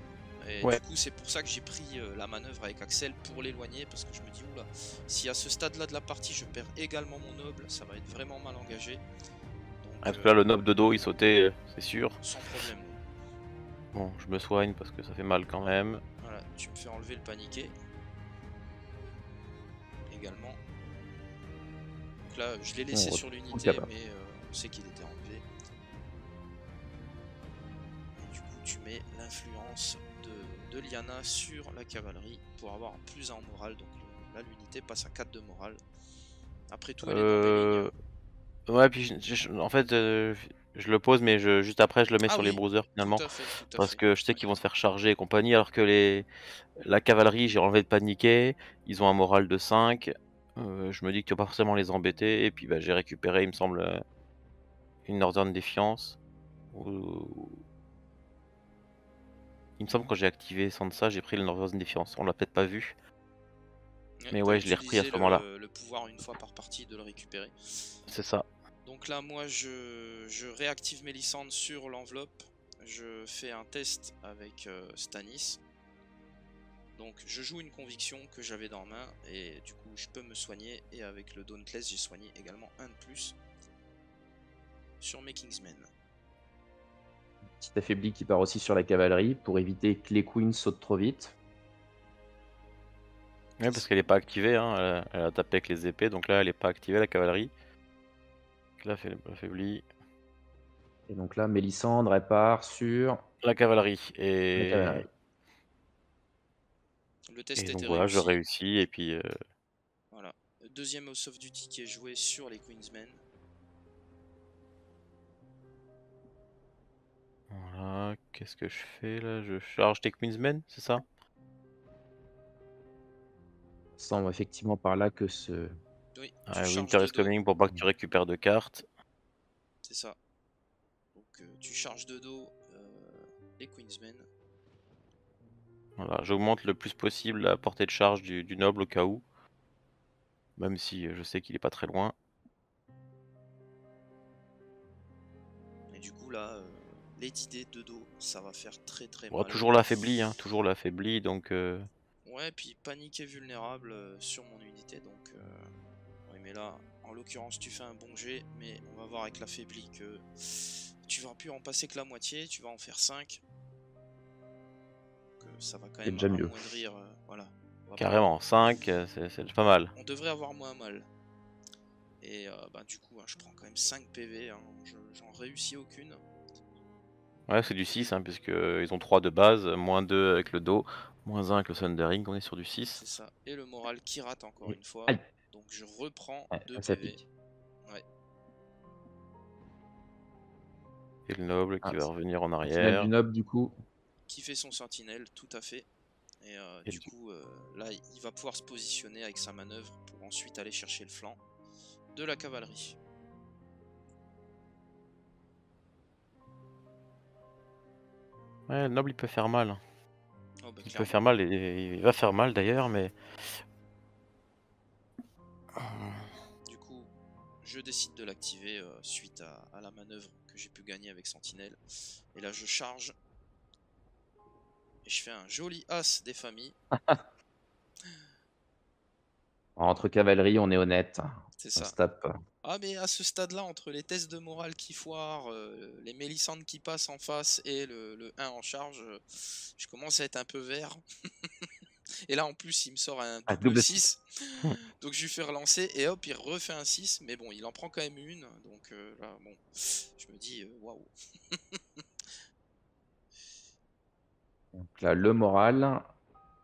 Et Ouais. du coup c'est pour ça que j'ai pris la manœuvre avec Axel pour l'éloigner, parce que je me dis oula, si à ce stade là de la partie je perds également mon noble, ça va être vraiment mal engagé. Donc, Parce que là le noble de dos il sautait, c'est sûr. sans problème. Bon, je me soigne parce que ça fait mal quand même. Voilà, tu me fais enlever le paniqué. Également. Donc là je l'ai laissé sur l'unité, mais on sait qu'il était enlevé. Et du coup tu mets l'influence de Lyanna sur la cavalerie pour avoir plus 1 en morale. Donc là l'unité passe à 4 de morale. Après tout elle est dans mes lignes. Ouais, puis en fait je le pose, mais juste après je le mets sur les bruisers finalement. Tout à fait. Parce que je sais qu'ils vont se faire charger et compagnie, alors que la cavalerie, j'ai enlevé le paniqué, ils ont un moral de 5. Je me dis que tu vas pas forcément les embêter, et puis bah, j'ai récupéré, il me semble, une Northern Défiance. Il me semble que quand j'ai activé Sansa, j'ai pris le Northern Défiance. On l'a peut-être pas vu. Mais ouais, je l'ai repris à ce moment-là. Le pouvoir une fois par partie de le récupérer. C'est ça. Donc là, moi, je réactive Mélisande sur l'enveloppe. Je fais un test avec Stannis. Donc je joue une conviction que j'avais dans la main, et du coup je peux me soigner, et avec le Dauntless j'ai soigné également 1 de plus sur mes Kingsmen. Petit affaibli qui part aussi sur la cavalerie pour éviter que les queens sautent trop vite. Ouais, parce qu'elle est pas activée, hein. Elle a tapé avec les épées, donc là elle est pas activée la cavalerie. Là elle affaiblie. Et donc là, Mélisandre, elle part sur la cavalerie. Et la cavalerie. Le test et était donc voilà, réussi. je réussis, et puis voilà. Deuxième House of Duty qui est joué sur les Queensmen. Voilà, qu'est-ce que je fais là? Je charge tes Queensmen, c'est ça? Semble effectivement par là que ce... Oui, Winter is coming pour pas que tu récupères de cartes. C'est ça. Donc tu charges de dos les Queensmen. Voilà, j'augmente le plus possible la portée de charge du noble au cas où. Même si je sais qu'il est pas très loin. Et du coup là, les idées de dos, ça va faire très Bon, mal. toujours l'affaibli, hein, toujours l'affaibli, donc... Ouais, puis panique est vulnérable sur mon unité, donc... Oui, mais là, en l'occurrence, tu fais un bon jet, mais on va voir avec l'affaibli que tu vas plus en passer que la moitié, tu vas en faire 5. Donc ça va quand même déjà mieux. amoindrir... voilà. Carrément, 5, c'est pas mal. On devrait avoir moins mal. Et bah, du coup, je prends quand même 5 PV, hein, j'en réussis aucune. Ouais, c'est du 6, hein, puisque ils ont 3 de base, moins 2 avec le dos, moins 1 avec le Sundering, on est sur du 6. C'est ça, et le moral qui rate encore une fois, Aïe. donc je reprends 2 ça PV. pique. Ouais. Et le noble qui va revenir en Sentinelle arrière. du noble du coup. Qui fait son sentinelle, tout à fait. Et du coup, là, il va pouvoir se positionner avec sa manœuvre pour ensuite aller chercher le flanc de la cavalerie. Ouais, le noble il peut faire mal. Oh, bah, il peut faire mal, et il va faire mal d'ailleurs, mais... Du coup, je décide de l'activer suite à la manœuvre que j'ai pu gagner avec Sentinelle. Et là, je charge. Et je fais un joli as des familles. Entre cavalerie, on est honnête. C'est ça. On se tape. Ah, mais à ce stade-là, entre les tests de morale qui foirent, les Mélisandes qui passent en face et le 1 en charge, je commence à être un peu vert. Et là, en plus, il me sort un double 6. Donc je lui fais relancer et hop, il refait un 6. Mais bon, il en prend quand même une. Donc là, bon, je me dis, waouh. Donc là, le moral,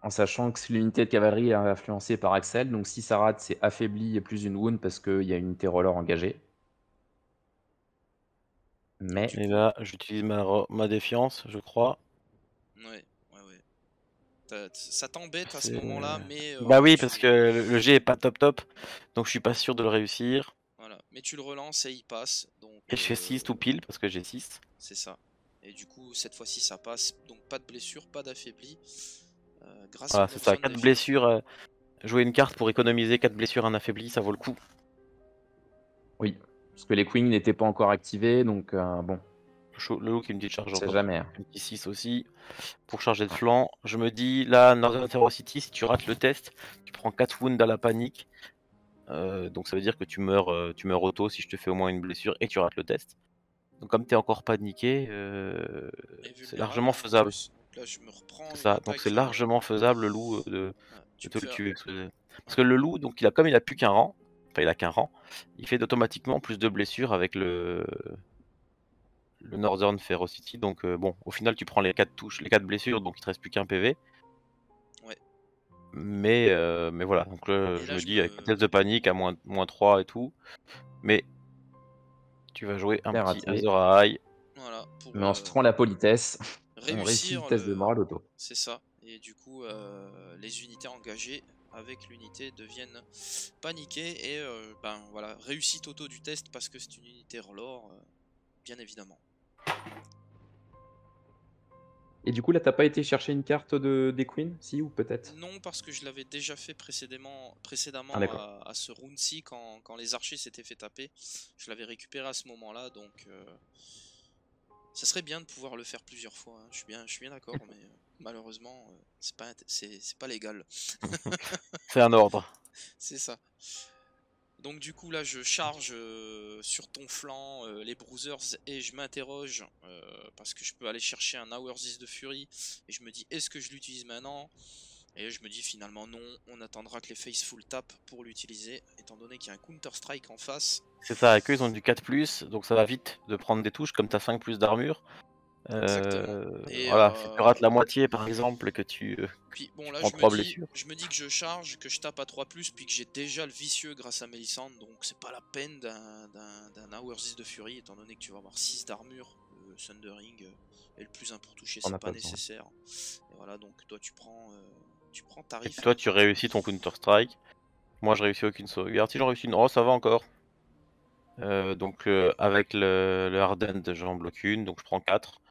en sachant que l'unité de cavalerie est influencée par Axel, donc si ça rate, c'est affaibli et plus une wound parce qu'il y a une unité roller engagée. Donc Mais du Et coup, là, j'utilise ma défiance, je crois. ouais, ouais, ouais. Ça t'embête à ce C'est- moment-là, mais Bah oui, parce que le G est pas top top, donc je suis pas sûr de le réussir. voilà. Mais tu le relances et il passe. Donc Et je fais 6 tout pile, parce que j'ai 6. c'est ça. Et du coup, cette fois-ci, ça passe. Donc pas de blessure, pas d'affaibli. Grâce au Voilà, c'est ça, Knockdown 4 Defense. blessures. Jouer une carte pour économiser 4 blessures, un affaibli, ça vaut le coup. oui, parce que les queens n'étaient pas encore activés, donc bon, Le loup qui me dit de charge on sait encore. jamais, hein. Un petit 6 aussi. Pour charger de flanc, je me dis, là, Northern Ferocity, si tu rates le test, tu prends 4 wounds à la panique. Donc ça veut dire que tu meurs auto si je te fais au moins une blessure et que tu rates le test. Donc comme tu es encore paniqué, Et c'est vulnérable largement hein, en faisable. plus. Donc là, je me reprends C'est une ça, donc c'est attaque. largement faisable le loup de Tu te me le fais. tuer. Parce Ouais, que le loup, donc comme il a plus qu'un rang, enfin il a qu'un rang, il fait automatiquement plus de blessures avec le Northern Ferocity. Donc bon, au final tu prends les 4 touches, les 4 blessures, donc il te reste plus qu'un PV. ouais. Mais voilà, donc là, Et je là, me je dis avec me. un test de panique à moins 3 et tout, mais tu vas jouer un C'est petit raté. Azor Ahai. Voilà, pour Mais on se rend la politesse, on réussit le réussir test de le. morale auto. C'est ça. Et du coup, les unités engagées avec l'unité deviennent paniquées. Et ben voilà, réussite auto du test parce que c'est une unité relore, bien évidemment. Et du coup, là, t'as pas été chercher une carte des queens? Si, ou peut-être? Non, parce que je l'avais déjà fait Ah, précédemment d'accord. à ce round-ci quand les archers s'étaient fait taper. Je l'avais récupéré à ce moment-là, donc ça serait bien de pouvoir le faire plusieurs fois, hein. Je suis bien d'accord, mais malheureusement, c'est pas légal. C'est un ordre. C'est ça. Donc du coup là je charge sur ton flanc les bruisers et je m'interroge parce que je peux aller chercher un Hour 10 de Fury et je me dis est-ce que je l'utilise maintenant? Et je me dis finalement non, on attendra que les Faithful tapent pour l'utiliser étant donné qu'il y a un Counter Strike en face. C'est ça, avec eux ils ont du 4+, donc ça va vite de prendre des touches, comme tu as 5+ d'armure. Exactement. Et Voilà, si tu rates la moitié par exemple, et que puis bon tu là prends 3 blessures. je me dis que je charge, que je tape à 3+, puis que j'ai déjà le vicieux grâce à Melisande, donc c'est pas la peine d'un Hour 10 de Fury étant donné que tu vas avoir 6 d'armure, le Thundering est le plus 1 pour toucher, On c'est n'a pas pas besoin. nécessaire. Et voilà, donc toi tu prends Et tarif. toi tu réussis ton Counter Strike. Moi je réussis aucune sauvegarde. Si j'en réussis une, oh ça va encore. Donc avec le Hardened j'en bloque une, donc je prends 4.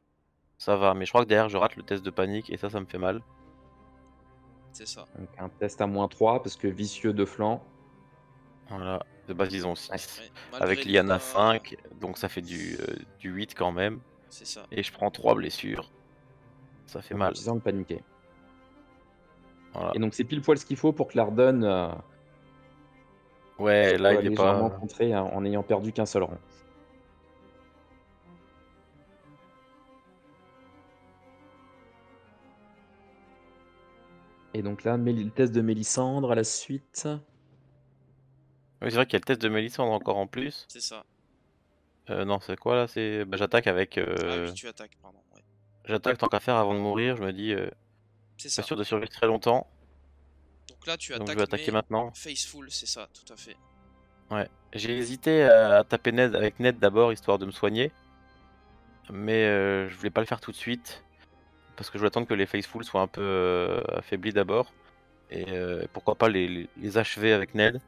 Ça va, mais je crois que derrière je rate le test de panique et ça me fait mal. C'est ça. Donc un test à -3 parce que vicieux de flanc. Voilà, de base ils ont Ouais. 6. Ouais, malgré Avec les Liana dégâts, 5, donc ça fait du 8 quand même. c'est ça. Et je prends 3 blessures. Ça fait En mal. utilisant le paniqué. Voilà. Et donc c'est pile poil ce qu'il faut pour que l'Arden Ouais, là soit il est légèrement pas. contré hein, en n'ayant perdu qu'un seul rang. Et donc là, le test de Mélissandre à la suite. Oui, c'est vrai qu'il y a le test de Mélissandre encore en plus. C'est ça. Non, c'est quoi là? Bah, j'attaque avec. Ah oui, tu attaques, pardon. Ouais. J'attaque tant qu'à faire avant de mourir. Je me dis, C'est pas ça. sûr de survivre très longtemps. Donc là tu Donc je vais attaques attaquer mais maintenant. Faithful, c'est ça, tout à fait. Ouais. J'ai hésité à taper Ned avec Ned d'abord, histoire de me soigner. Mais je voulais pas le faire tout de suite. Parce que je voulais attendre que les Faithful soient un peu affaiblis d'abord. Et pourquoi pas les achever avec Ned.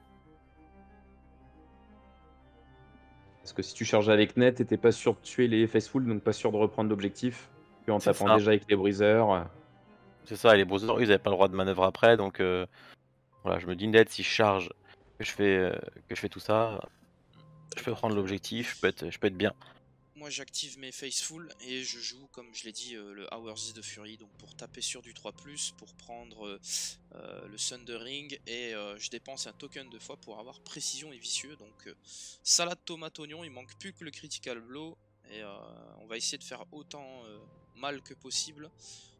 Parce que si tu charges avec net, t'étais pas sûr de tuer les Faceful, donc pas sûr de reprendre l'objectif. Puis en C'est tapant ça. déjà avec les briseurs. C'est ça, et les Brothers, eux, ils avaient pas le droit de manœuvre après, donc voilà, je me dis Ned, si je charge, que je fais tout ça, je peux Donc prendre l'objectif, je peux être bien. moi j'active mes Faithful et je joue comme je l'ai dit le Hours de Fury donc pour taper sur du 3+, pour prendre le Thundering et je dépense un token de fois pour avoir précision et vicieux. Donc salade tomate oignon, il manque plus que le critical blow et on va essayer de faire autant mal que possible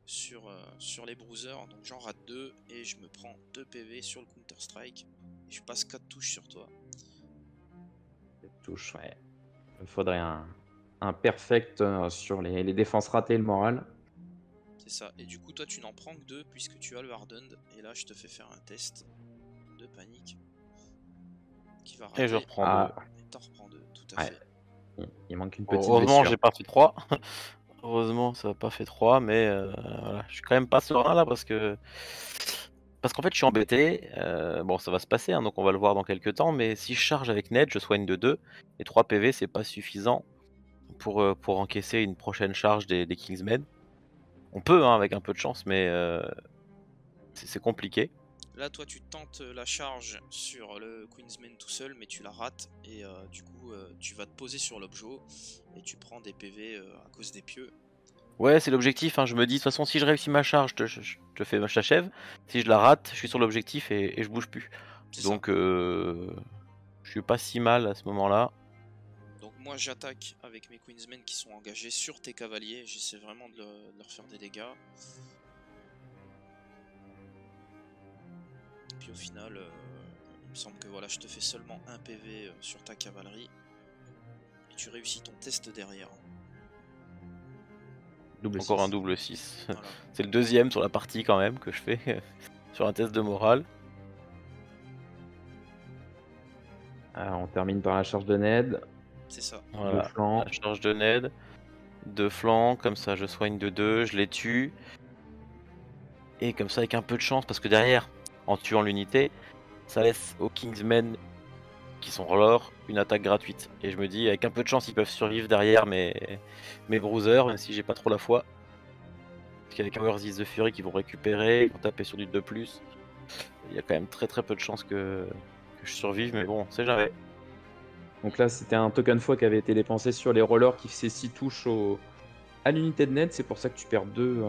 sur les bruisers. Donc j'en rate 2 et je me prends 2 PV sur le Counter Strike et je passe 4 touches sur toi. Touche, ouais. Il faudrait un perfect sur les défenses ratées et le moral. C'est ça. Et du coup, toi, tu n'en prends que 2 puisque tu as le Hardened. Et là, je te fais faire un test de panique qui va rater. Et je reprends Ah, 2. Et t'en reprends 2, tout à ouais. fait. Il manque une petite Heureusement, blessure. j'ai pas fait 3. Heureusement, ça n'a pas fait 3, mais voilà. Je suis quand même pas serein là parce qu'en fait, je suis embêté. Bon, ça va se passer, hein, donc on va le voir dans quelques temps. Mais si je charge avec Ned, je soigne de 2. Et 3 PV, c'est pas suffisant pour encaisser une prochaine charge des Kingsmen. On peut, hein, avec un peu de chance, mais c'est compliqué. Là, toi, tu tentes la charge sur le Queensman tout seul, mais tu la rates. Et du coup, tu vas te poser sur l'objet et tu prends des PV à cause des pieux. Ouais, c'est l'objectif, hein. Je me dis, de toute façon, si je réussis ma charge, je t'achève. Si je la rate, je suis sur l'objectif et je bouge plus. C'est ça. Donc, je suis pas si mal à ce moment-là. Donc moi, j'attaque avec mes Queensmen qui sont engagés sur tes cavaliers. J'essaie vraiment de leur faire des dégâts. Puis au final, il me semble que voilà, je te fais seulement un PV sur ta cavalerie. Et tu réussis ton test derrière. Double Encore un 6. double 6. Voilà. C'est le deuxième sur la partie quand même que je fais sur un test de morale. On termine par la charge de Ned. C'est ça. Voilà, Deux flancs. la charge de Ned. 2 flancs, comme ça je soigne de 2, je les tue. Et comme ça avec un peu de chance, parce que derrière, en tuant l'unité, ça laisse aux Kingsmen qui sont R'hllor une attaque gratuite. Et je me dis, avec un peu de chance, ils peuvent survivre derrière mes bruisers, même si j'ai pas trop la foi. Parce qu'avec Hours is the Fury qui vont récupérer, ils vont taper sur du 2+. Il y a quand même très peu de chances que je survive, mais bon, c'est jamais. Donc là, c'était un token foi qui avait été dépensé sur les rollers qui fait 6 touches à l'unité de Ned. C'est pour ça que tu perds 2.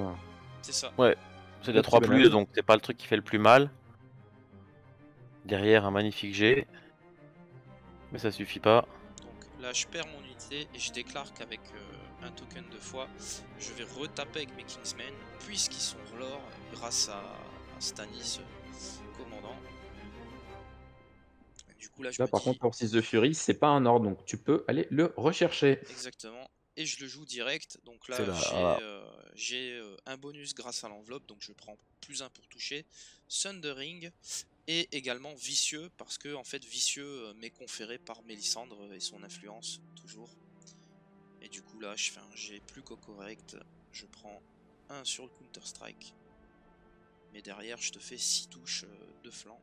C'est ça. Ouais, c'est de la 3+, donc c'est pas le truc qui fait le plus mal. Derrière, un magnifique G. Mais ça suffit pas. Donc là, je perds mon unité et je déclare qu'avec un token de foi, je vais retaper avec mes Kingsmen, puisqu'ils sont R'hllor grâce à Stannis, commandant. Et du coup, là, je me Par dis... contre, pour 6 de Fury, c'est pas un ordre, donc tu peux aller le rechercher. Exactement. Et je le joue direct. Donc là, j'ai un bonus grâce à l'enveloppe. Donc je prends +1 pour toucher. Sundering. Et également vicieux. Parce que en fait, vicieux m'est conféré par Mélisandre et son influence, toujours. Et du coup, là, je fais un G plus qu'au correct. Je prends 1 sur le Counter-Strike. Mais derrière, je te fais 6 touches de flanc.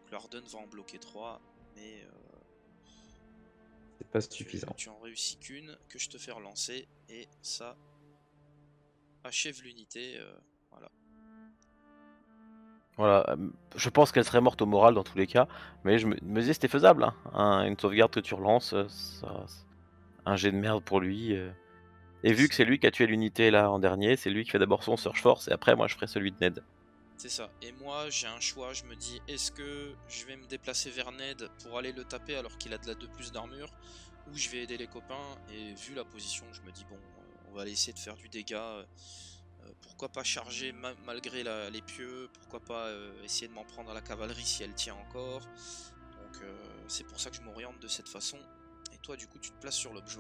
Donc l'Arden va en bloquer 3. Mais... c'est pas suffisant. Tu en réussis qu'une, que je te fais relancer, et ça achève l'unité, voilà. Voilà, je pense qu'elle serait morte au moral dans tous les cas, mais je me disais c'était faisable, hein. Une sauvegarde que tu relances, un jet de merde pour lui. Et vu que c'est lui qui a tué l'unité là en dernier, c'est lui qui fait d'abord son Search Force, et après moi je ferai celui de Ned. C'est ça, et moi j'ai un choix, je me dis, est-ce que je vais me déplacer vers Ned pour aller le taper alors qu'il a de la 2+ d'armure, ou je vais aider les copains, et vu la position, je me dis, bon, on va aller essayer de faire du dégât, pourquoi pas charger malgré les pieux, pourquoi pas essayer de m'en prendre à la cavalerie si elle tient encore. Donc c'est pour ça que je m'oriente de cette façon. Et toi du coup tu te places sur l'objet.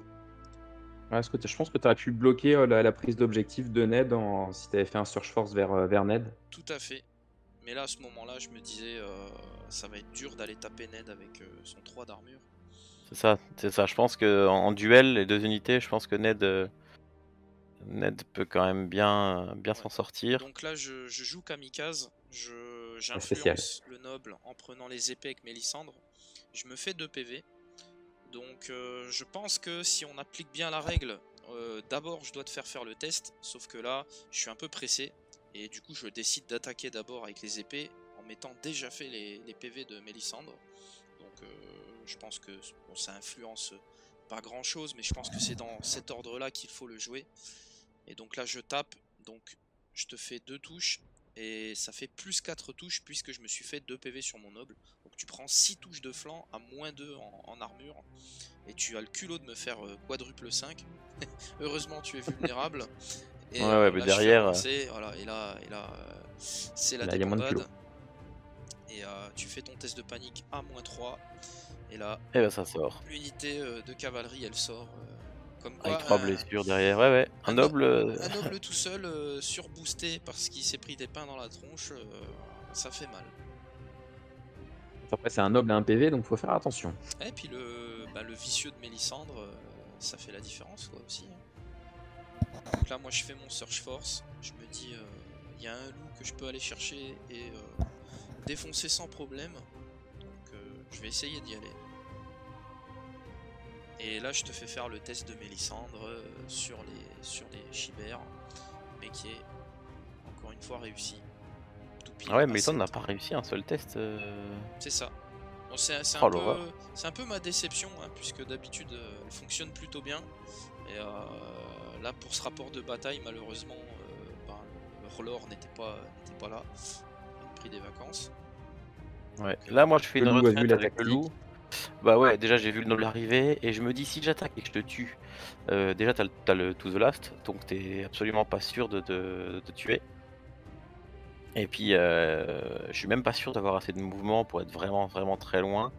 Ouais, je pense que tu aurais pu bloquer la prise d'objectif de Ned si tu avais fait un Search Force vers Ned. Tout à fait. Mais là à ce moment là je me disais ça va être dur d'aller taper Ned avec son 3 d'armure. C'est ça, je pense que en duel, les 2 unités, je pense que Ned peut quand même bien s'en sortir. Donc là je joue kamikaze, j'influence le noble en prenant les épées avec Mélisandre. Je me fais 2 PV. Donc je pense que si on applique bien la règle, d'abord je dois te faire le test, sauf que là je suis un peu pressé. Et du coup je décide d'attaquer d'abord avec les épées en m'étant déjà fait les PV de Mélisandre. Donc je pense que bon, ça influence pas grand chose, mais je pense que c'est dans cet ordre là qu'il faut le jouer. Et donc là je tape, donc je te fais 2 touches et ça fait +4 touches puisque je me suis fait 2 PV sur mon noble. Donc tu prends 6 touches de flanc à -2 en armure et tu as le culot de me faire quadruple 5. Heureusement tu es vulnérable. Et ouais, mais là, derrière... voilà, et là c'est la Là, il y a moins de débandade. Et tu fais ton test de panique à -3. Et là, Et ben ça sort. l'unité de cavalerie elle sort Comme Avec quoi, 3 blessures derrière, ouais. Un noble. un noble tout seul, surboosté parce qu'il s'est pris des pains dans la tronche, ça fait mal. Après, c'est un noble à un PV, donc faut faire attention. Et puis le vicieux de Mélisandre, ça fait la différence quoi aussi. Hein. Donc là, moi je fais mon Search Force, je me dis, il y a un loup que je peux aller chercher et défoncer sans problème. Donc je vais essayer d'y aller. Et là, je te fais faire le test de Mélisandre sur les chimères, mais qui est encore une fois réussi. Tout pile Ah ouais, à mais on n'a 7. pas réussi un seul test. C'est ça. Bon, c'est Oh l'horreur. un peu ma déception, hein, puisque d'habitude elle fonctionne plutôt bien. Et là, pour ce rapport de bataille, malheureusement, le R'hllor n'était pas là. Il a pris des vacances. Ouais. Là, moi, je fais Le une loup a vu retraite la avec le tactique. loup. Bah ouais, déjà j'ai vu le noble arriver et je me dis si j'attaque et que je te tue, déjà t'as le to the last, donc t'es absolument pas sûr de te tuer. Et puis je suis même pas sûr d'avoir assez de mouvement pour être vraiment vraiment très loin.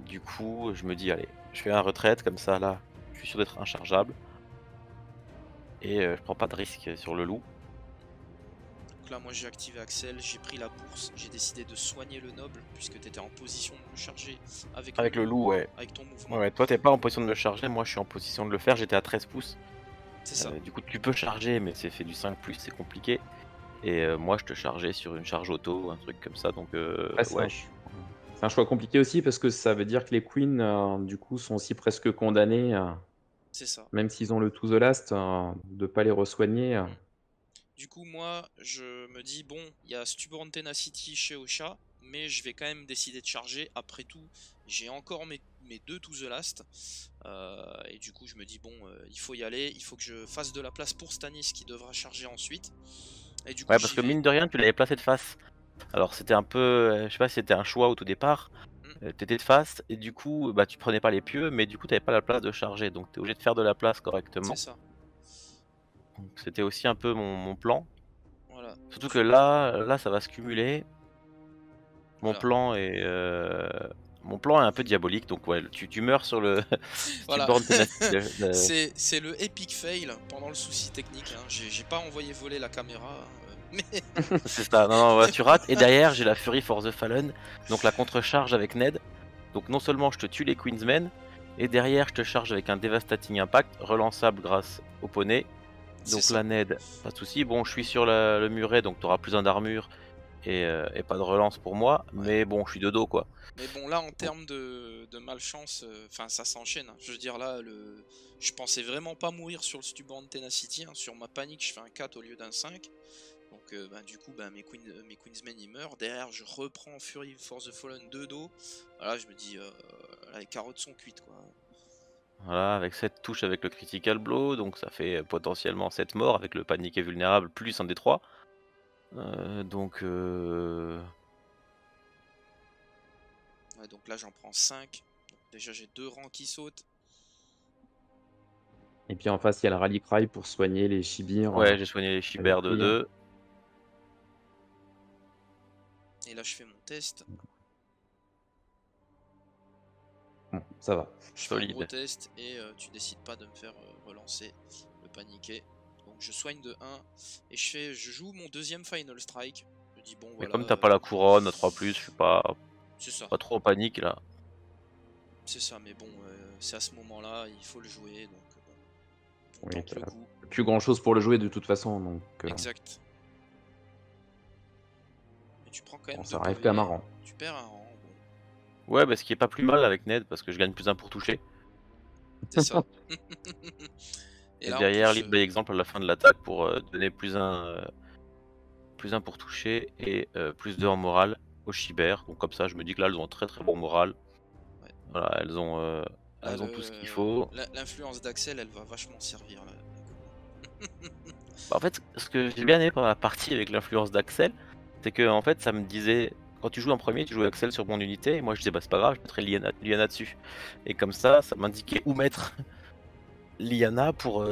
Du coup je me dis allez, je fais un retraite comme ça là, je suis sûr d'être inchargeable. Et je prends pas de risque sur le loup. Donc là, moi j'ai activé Axel, j'ai pris la bourse, j'ai décidé de soigner le noble, puisque tu étais en position de me charger avec Avec le loup, ouais. avec ton mouvement. Ouais, toi t'es pas en position de me charger, moi je suis en position de le faire, j'étais à 13 pouces. C'est ça. Du coup tu peux charger mais c'est fait du 5+, c'est compliqué. Et moi je te chargeais sur une charge auto, un truc comme ça, donc ouais. C'est un choix compliqué aussi parce que ça veut dire que les queens, du coup, sont aussi presque condamnés, C'est ça. même s'ils ont le to the last, de pas les resoigner. Du coup, moi, je me dis, bon, il y a Stubborn Tenacity chez Ocha, mais je vais quand même décider de charger. Après tout, j'ai encore mes 2 to the last. Et du coup, je me dis, bon, il faut y aller. Il faut que je fasse de la place pour Stanis qui devra charger ensuite. Et du coup, Ouais, parce j'y que vais. mine de rien, tu l'avais placé de face. Alors c'était un peu, je sais pas si c'était un choix au tout départ. T'étais de face et du coup, bah tu prenais pas les pieux, mais du coup t'avais pas la place de charger, donc t'es obligé de faire de la place C'est correctement. ça. Donc c'était aussi un peu mon plan. Voilà. Surtout Donc, que là ça va se cumuler. Mon voilà. plan est, mon plan est un peu diabolique, donc ouais, tu meurs sur le Voilà. Stubborn Tenacity. C'est le epic fail pendant le souci technique. Hein. J'ai pas envoyé voler la caméra. Mais C'est ça, non, ouais, tu rates. Et derrière, j'ai la Fury for the Fallen, donc la contre-charge avec Ned. Donc non seulement je te tue les Queensmen, et derrière je te charge avec un Devastating Impact, relançable grâce au poney. Donc ça. la Ned, pas de souci. Bon, je suis sur le muret, donc tu auras plus un d'armure et pas de relance pour moi. Ouais. Mais bon, je suis de dos, quoi. Mais bon, là, en termes de malchance, enfin, ça s'enchaîne. Hein. Je veux dire, là, je pensais vraiment pas mourir sur le Stubborn Tenacity. Hein. Sur ma panique, je fais un 4 au lieu d'un 5. Donc, du coup, mes Queensmen ils meurent. Derrière, je reprends Fury for the Fallen de dos. Voilà, je me dis, là, les carottes sont cuites, quoi. Voilà, avec 7 touches avec le Critical Blow, donc ça fait potentiellement 7 morts avec le paniqué vulnérable plus un des 3. Donc Ouais, donc là, j'en prends 5. Donc, déjà, j'ai 2 rangs qui sautent. Et puis en face, il y a le Rally Cry pour soigner les Shibir. ouais, j'ai soigné les Shibers de lui, 2. Et là, je fais mon test. Bon, ça va. Je fais un gros Solide. test et tu décides pas de me faire relancer le paniqué. Donc je soigne de 1 et je joue mon deuxième Final Strike. Je dis bon Mais voilà. comme t'as pas la couronne à 3+, je suis pas C'est ça. trop en panique là. C'est ça, mais bon, c'est à ce moment-là, il faut le jouer. Donc on Oui, tente le t'as coup. plus grand chose pour le jouer de toute façon. Donc, Exact. Mais tu prends quand même bon, 2 ça arrive PV, quand même un rang. Tu perds un rang. Bon. Ouais, bah ce qui est pas plus mal avec Ned parce que je gagne plus 1 pour toucher. C'est ça. Et là, derrière, en plus, libre d'exemple à la fin de l'attaque pour donner plus 1 pour toucher et plus 2 en morale aux Shibers. Donc comme ça, je me dis que là, elles ont un très très bon moral. Ouais. Voilà, elles ont tout ce qu'il faut. L'influence d'Axel, elle va vachement servir là. Bah, en fait, ce que j'ai bien aimé pendant la partie avec l'influence d'Axel, c'est que en fait, ça me disait, quand tu joues en premier, tu joues Axel sur mon unité, et moi je disais bah c'est pas grave, je mettrai Lyanna dessus. Et comme ça m'indiquait où mettre Lyanna pour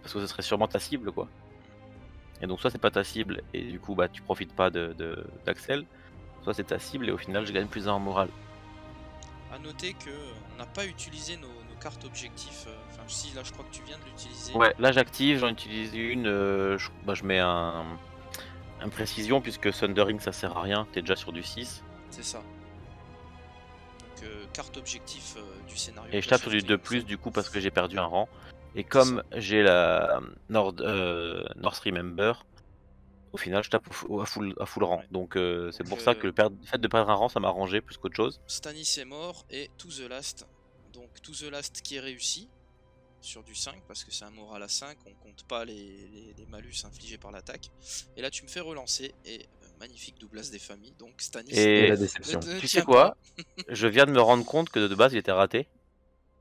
parce que ce serait sûrement ta cible, quoi. Et donc soit c'est pas ta cible et du coup bah tu profites pas d'Axel, soit c'est ta cible et au final je gagne plus 1 en morale. A noter que on n'a pas utilisé nos carte objectif. Enfin, si là je crois que tu viens de l'utiliser. Ouais, là j'active, j'en utilise une. Je mets un précision puisque Thundering ça sert à rien, t'es déjà sur du 6. C'est ça. Donc carte objectif du scénario. Et je tape sur du 2+, du coup, parce que j'ai perdu un rang. Et comme j'ai la North Remember, au final je tape à full rang. Ouais. Donc c'est pour ça que le fait de perdre un rang ça m'a arrangé plus qu'autre chose. Stannis est mort et To the Last. Donc To the Last qui est réussi sur du 5 parce que c'est un moral à 5, on compte pas les malus infligés par l'attaque. Et là tu me fais relancer et magnifique doublage des familles. Donc Stannis Et la déception. Tu sais quoi? Je viens de me rendre compte que de base il était raté.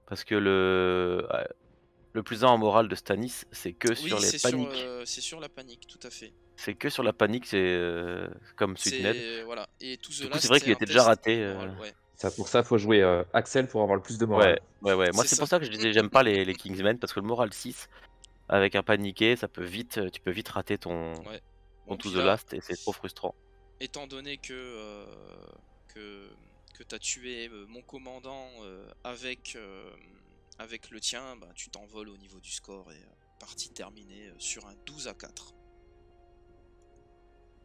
Parce que le plus 1 en morale de Stannis, c'est que sur les paniques. C'est sur la panique, tout à fait. C'est que sur la panique, c'est comme Sweet Ned. Voilà. Et tout du coup, c'est vrai qu'il était déjà raté. Ouais. C'est pour ça qu'il faut jouer Axel pour avoir le plus de morale. Ouais. Moi, c'est pour ça que je disais j'aime pas les Kingsmen parce que le moral 6, avec un paniqué, tu peux vite rater ton To the Last et c'est trop frustrant. Étant donné que tu as tué mon commandant avec le tien, bah, tu t'envoles au niveau du score et partie terminée sur un 12-4.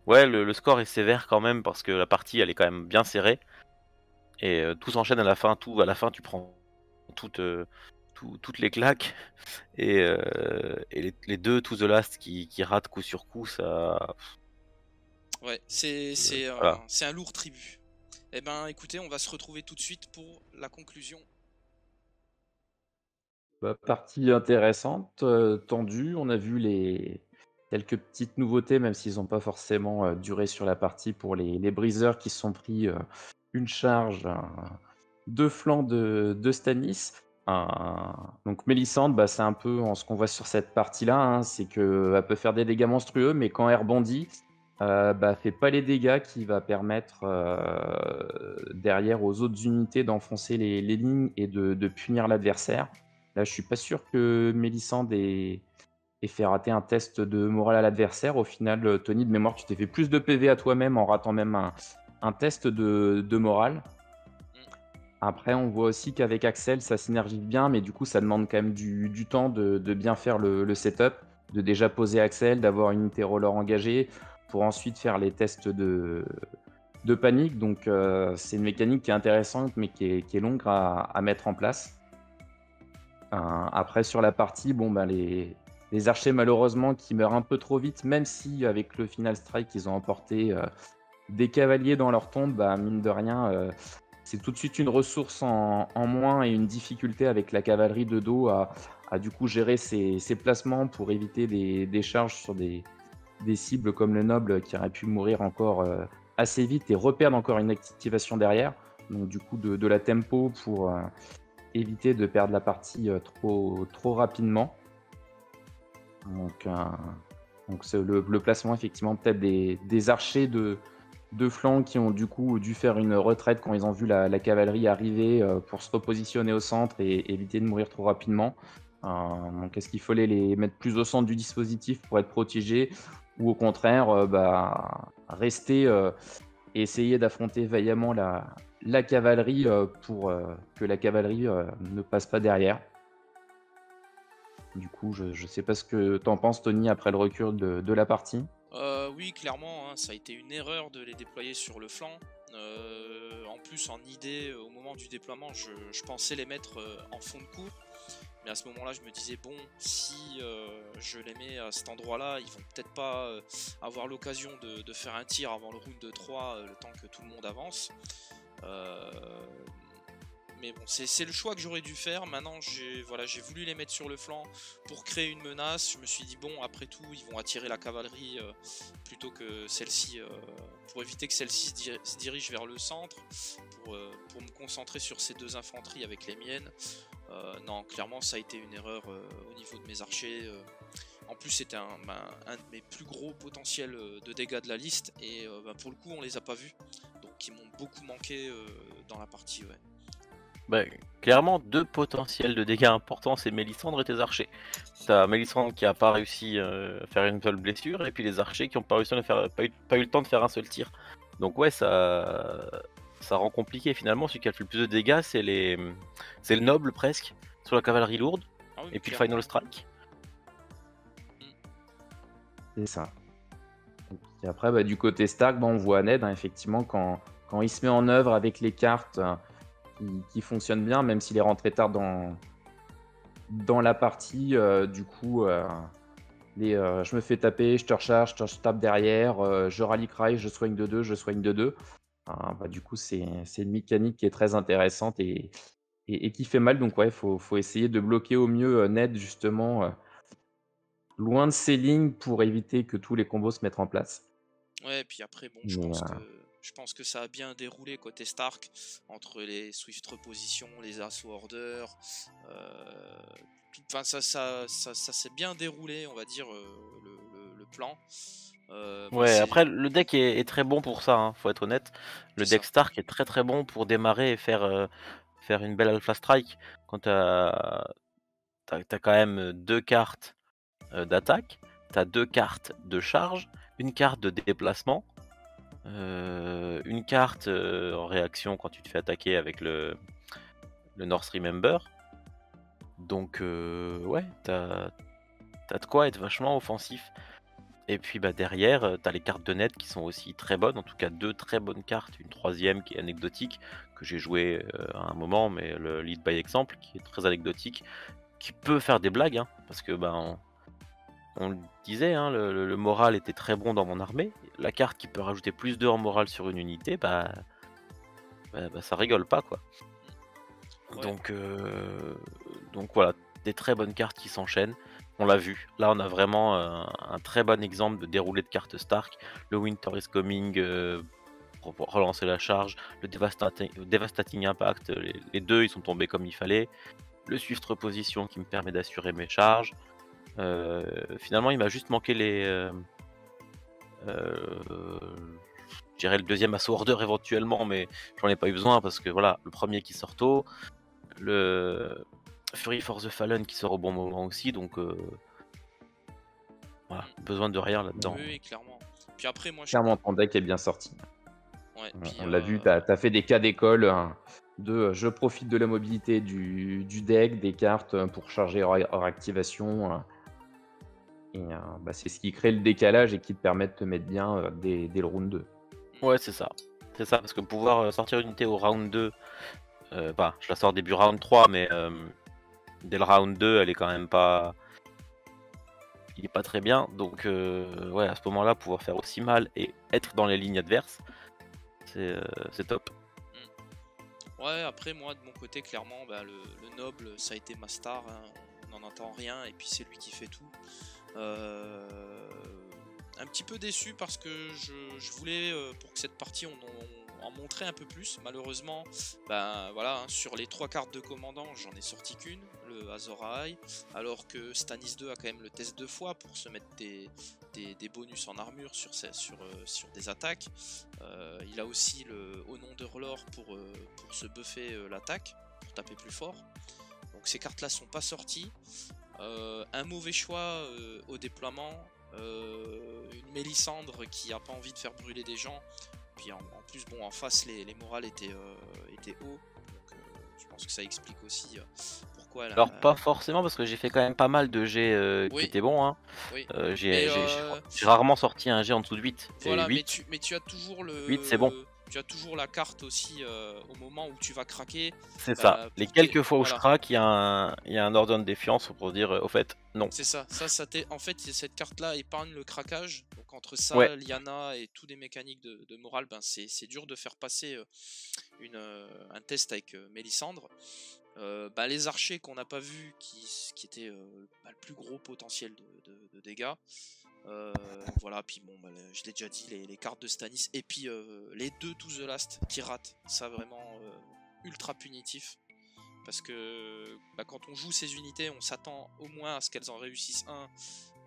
Ouais, le score est sévère quand même parce que la partie elle est quand même bien serrée et tout s'enchaîne à la fin. À la fin, tu prends toutes les claques et les deux To the Last qui ratent coup sur coup, ça. Ouais, c'est un lourd tribut. Eh ben, écoutez, on va se retrouver tout de suite pour la conclusion. Partie intéressante, tendue. On a vu quelques petites nouveautés, même s'ils n'ont pas forcément duré sur la partie, pour les briseurs qui se sont pris une charge de flanc de Stannis. Donc Mélisandre, c'est un peu ce qu'on voit sur cette partie-là, hein, c'est qu'elle peut faire des dégâts monstrueux, mais quand elle rebondit, fait pas les dégâts qui va permettre derrière aux autres unités d'enfoncer les lignes et de punir l'adversaire. Là, je suis pas sûr que Mélisandre ait fait rater un test de morale à l'adversaire. Au final, Tony, de mémoire, tu t'es fait plus de PV à toi-même en ratant même un test de morale. Après, on voit aussi qu'avec Axel, ça synergie bien, mais du coup, ça demande quand même du temps de bien faire le setup, de déjà poser Axel, d'avoir une unité roller engagée, pour ensuite faire les tests de panique. Donc, c'est une mécanique qui est intéressante, mais qui est longue à mettre en place. Après, sur la partie, les archers, malheureusement, qui meurent un peu trop vite, même si avec le Final Strike, ils ont emporté des cavaliers dans leur tombe, mine de rien, c'est tout de suite une ressource en moins et une difficulté avec la cavalerie de dos à du coup gérer ses placements pour éviter des charges sur des cibles comme le noble qui aurait pu mourir encore assez vite et reperdre encore une activation derrière. Donc du coup de la tempo pour éviter de perdre la partie trop rapidement. Donc c'est le placement effectivement peut-être des archers de flanc qui ont du coup dû faire une retraite quand ils ont vu la cavalerie arriver pour se repositionner au centre et éviter de mourir trop rapidement. Donc est-ce qu'il fallait les mettre plus au centre du dispositif pour être protégés ou au contraire rester et essayer d'affronter vaillamment la cavalerie pour que la cavalerie ne passe pas derrière. Du coup, je sais pas ce que t'en penses, Tony, après le recul de la partie. Oui, clairement, hein, ça a été une erreur de les déployer sur le flanc. En plus, en idée, au moment du déploiement, je pensais les mettre en fond de cours. Mais à ce moment-là, je me disais, bon, si je les mets à cet endroit-là, ils vont peut-être pas avoir l'occasion de faire un tir avant le round de 3, le temps que tout le monde avance. Mais bon, c'est le choix que j'aurais dû faire. Maintenant, j'ai voulu les mettre sur le flanc pour créer une menace. Je me suis dit, bon, après tout, ils vont attirer la cavalerie plutôt que celle-ci, pour éviter que celle-ci se dirige vers le centre, pour me concentrer sur ces deux infanteries avec les miennes. Non, clairement, ça a été une erreur au niveau de mes archers. En plus, c'était un de mes plus gros potentiels de dégâts de la liste. Et pour le coup, on les a pas vus. Donc, ils m'ont beaucoup manqué dans la partie, ouais. Clairement, deux potentiels de dégâts importants, c'est Mélisandre et tes archers. T'as Mélisandre qui a pas réussi à faire une seule blessure, et puis les archers qui ont pas réussi pas eu le temps de faire un seul tir. Donc ouais, ça rend compliqué finalement. Celui qui a fait le plus de dégâts, c'est le noble presque, sur la cavalerie lourde, Ah oui, et puis le clairement. Final Strike. C'est ça. Et après, bah, du côté Stark, bah, on voit Ned, hein, effectivement, quand il se met en œuvre avec les cartes qui fonctionnent bien, même s'il est rentré tard dans la partie, du coup, je me fais taper, je te recharge, je tape derrière, je rally cry, je soigne de 2, je soigne de 2. Bah, du coup, c'est une mécanique qui est très intéressante et qui fait mal. Donc, ouais, faut essayer de bloquer au mieux Ned, justement, loin de ses lignes pour éviter que tous les combos se mettent en place. Ouais, et puis après, bon, Mais, je pense que ça a bien déroulé côté Stark, entre les Swift repositions, les Assault Order, enfin ça s'est bien déroulé, on va dire, le plan. Moi, Ouais, c'est après le deck est très bon pour ça, hein, faut être honnête. Le c'est deck ça, Stark est très très bon pour démarrer et faire une belle Alpha Strike. Quand t'as quand même 2 cartes d'attaque, t'as 2 cartes de charge, une carte de déplacement, une carte en réaction quand tu te fais attaquer avec le North Remember. Donc ouais, t'as de quoi être vachement offensif. Et puis bah, derrière, t'as les cartes de net qui sont aussi très bonnes, en tout cas 2 très bonnes cartes, une troisième qui est anecdotique, que j'ai joué à un moment, mais le Lead by Example, qui est très anecdotique, qui peut faire des blagues, hein, parce que ben, on le disait, hein, le moral était très bon dans mon armée. La carte qui peut rajouter plus 2 en moral sur une unité, bah, ça rigole pas, quoi. ouais, Donc voilà, des très bonnes cartes qui s'enchaînent. On l'a vu. Là, on a vraiment un très bon exemple de déroulé de cartes Stark. Le Winter is Coming pour relancer la charge. Le Devastating Impact. Les deux, ils sont tombés comme il fallait. Le Swift Reposition qui me permet d'assurer mes charges. Finalement, il m'a juste manqué je dirais le deuxième Assault Order éventuellement, mais j'en ai pas eu besoin parce que voilà, le premier qui sort tôt. Le Fury for the Fallen qui sort au bon moment aussi, donc voilà, besoin de rien là-dedans. oui, clairement. Puis après, moi, clairement, ton deck est bien sorti. ouais, On puis on l'a vu, tu as fait des cas d'école, je profite de la mobilité du deck, des cartes, pour charger hors activation, bah, c'est ce qui crée le décalage et qui te permet de te mettre bien, dès le round 2. Ouais, c'est ça. C'est ça, parce que pouvoir sortir une unité au round 2, bah, je la sors début round 3, mais dès le round 2, elle est quand même pas. Il est pas très bien, donc ouais, à ce moment-là, pouvoir faire aussi mal et être dans les lignes adverses, c'est top. ouais, après, moi, de mon côté, clairement, bah, le noble, ça a été ma star, hein, on n'en entend rien, et puis c'est lui qui fait tout. Un petit peu déçu parce que je voulais, pour que cette partie, on en montrait un peu plus. Malheureusement, ben voilà, hein, sur les 3 cartes de commandant, j'en ai sorti qu'une, le Azor Ahai, alors que Stannis 2 a quand même le test 2 fois pour se mettre des bonus en armure sur des attaques. Il a aussi le Au nom de Relor pour se buffer l'attaque, pour taper plus fort. Donc ces cartes là sont pas sorties. Un mauvais choix au déploiement, une Mélisandre qui a pas envie de faire brûler des gens. Puis en plus, bon, en face, les morales étaient hauts. Donc je pense que ça explique aussi pourquoi elle Alors a. pas forcément, parce que j'ai fait quand même pas mal de jets qui Oui, étaient bons, hein. oui. J'ai Mais j'ai rarement sorti un jet en dessous de 8. Et voilà, 8, mais tu as toujours 8 c'est bon. tu as toujours la carte aussi au moment où tu vas craquer. C'est ça. Bah, Les pour quelques fois où je voilà. craque, il y a un ordre de défiance pour dire au fait, non. C'est ça, en fait, cette carte-là épargne le craquage. Donc entre Ouais, ça, Lyanna et tous les mécaniques de morale, ben c'est dur de faire passer un test avec Mélisandre. Bah, les archers qu'on n'a pas vu, qui étaient bah, le plus gros potentiel de dégâts. Voilà, puis bon, bah, je l'ai déjà dit, les cartes de Stannis, et puis les 2 to the last qui ratent, ça vraiment ultra punitif. Parce que bah, quand on joue ces unités, on s'attend au moins à ce qu'elles en réussissent un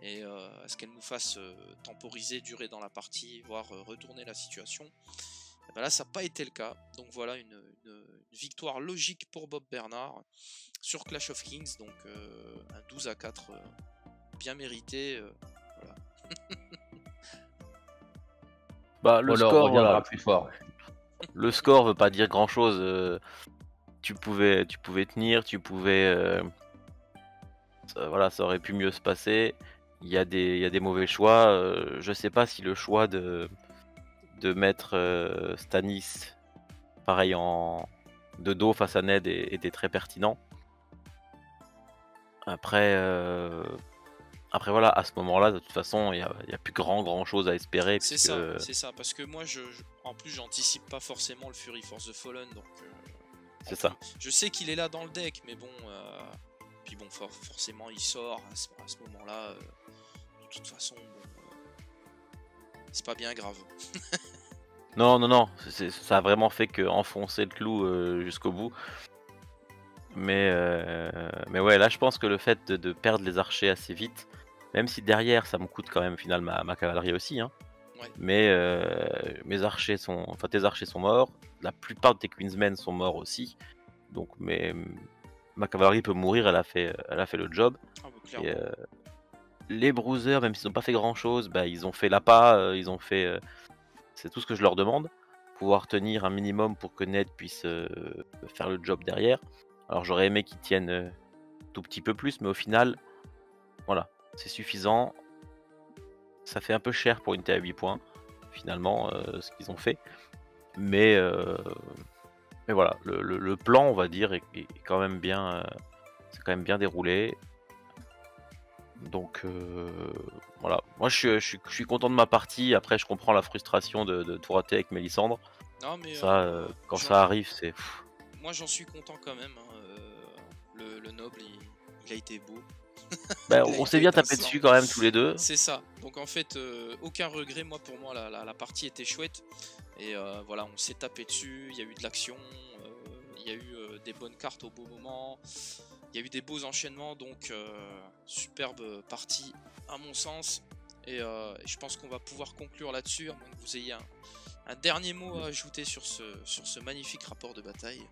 et à ce qu'elles nous fassent temporiser, durer dans la partie, voire retourner la situation. Et bah là, ça n'a pas été le cas. Donc voilà une victoire logique pour Bob Bernard sur Clash of Kings. Donc un 12-4 bien mérité. Voilà. bah le On leur score, reviendra voilà. plus fort. Le score veut pas dire grand chose. tu pouvais tenir, voilà, ça aurait pu mieux se passer. Il y a des mauvais choix. Je sais pas si le choix de mettre Stanis pareil de dos face à Ned était très pertinent. Après, voilà, à ce moment-là, de toute façon, il y a plus grand chose à espérer C'est puisque ça, c'est ça, parce que moi, en plus, j'anticipe pas forcément le Fury Force the Fallen, donc c'est ça. je sais qu'il est là dans le deck, mais bon, puis bon, forcément, il sort à ce moment-là. De toute façon, bon, c'est pas bien grave. Non, ça a vraiment fait que enfoncer le clou jusqu'au bout. Mais ouais, là, je pense que le fait de perdre les archers assez vite, même si derrière, ça me coûte quand même au final ma cavalerie aussi, hein. Ouais. Mais tes archers sont morts. La plupart de tes Queensmen sont morts aussi. Donc, ma cavalerie peut mourir. Elle a fait le job. Ah, bah, Et, clairement. les bruisers, même s'ils n'ont pas fait grand chose, bah, ils ont fait l'appât. Ils ont fait. C'est tout ce que je leur demande. Pouvoir tenir un minimum pour que Ned puisse faire le job derrière. Alors, j'aurais aimé qu'ils tiennent tout petit peu plus, mais au final, voilà, c'est suffisant. Ça fait un peu cher pour une T à 8 points, finalement, ce qu'ils ont fait. Mais voilà, le plan, on va dire, est quand même bien, c'est quand même bien déroulé. Donc voilà, moi je suis content de ma partie. Après, je comprends la frustration de tout rater avec Mélisandre. Non, mais Ça, quand ça arrive, c'est. moi, j'en suis content quand même, hein. Le noble, il a été beau. Bah, Il a on s'est été bien tapé étincelant. dessus quand même tous les deux. C'est ça. Donc en fait, aucun regret. Moi, pour moi, la partie était chouette. Et voilà, on s'est tapé dessus. Il y a eu de l'action. Il y a eu des bonnes cartes au beau moment. Il y a eu des beaux enchaînements. Donc superbe partie à mon sens. Et je pense qu'on va pouvoir conclure là-dessus, à moins que vous ayez un dernier mot à ajouter sur ce magnifique rapport de bataille.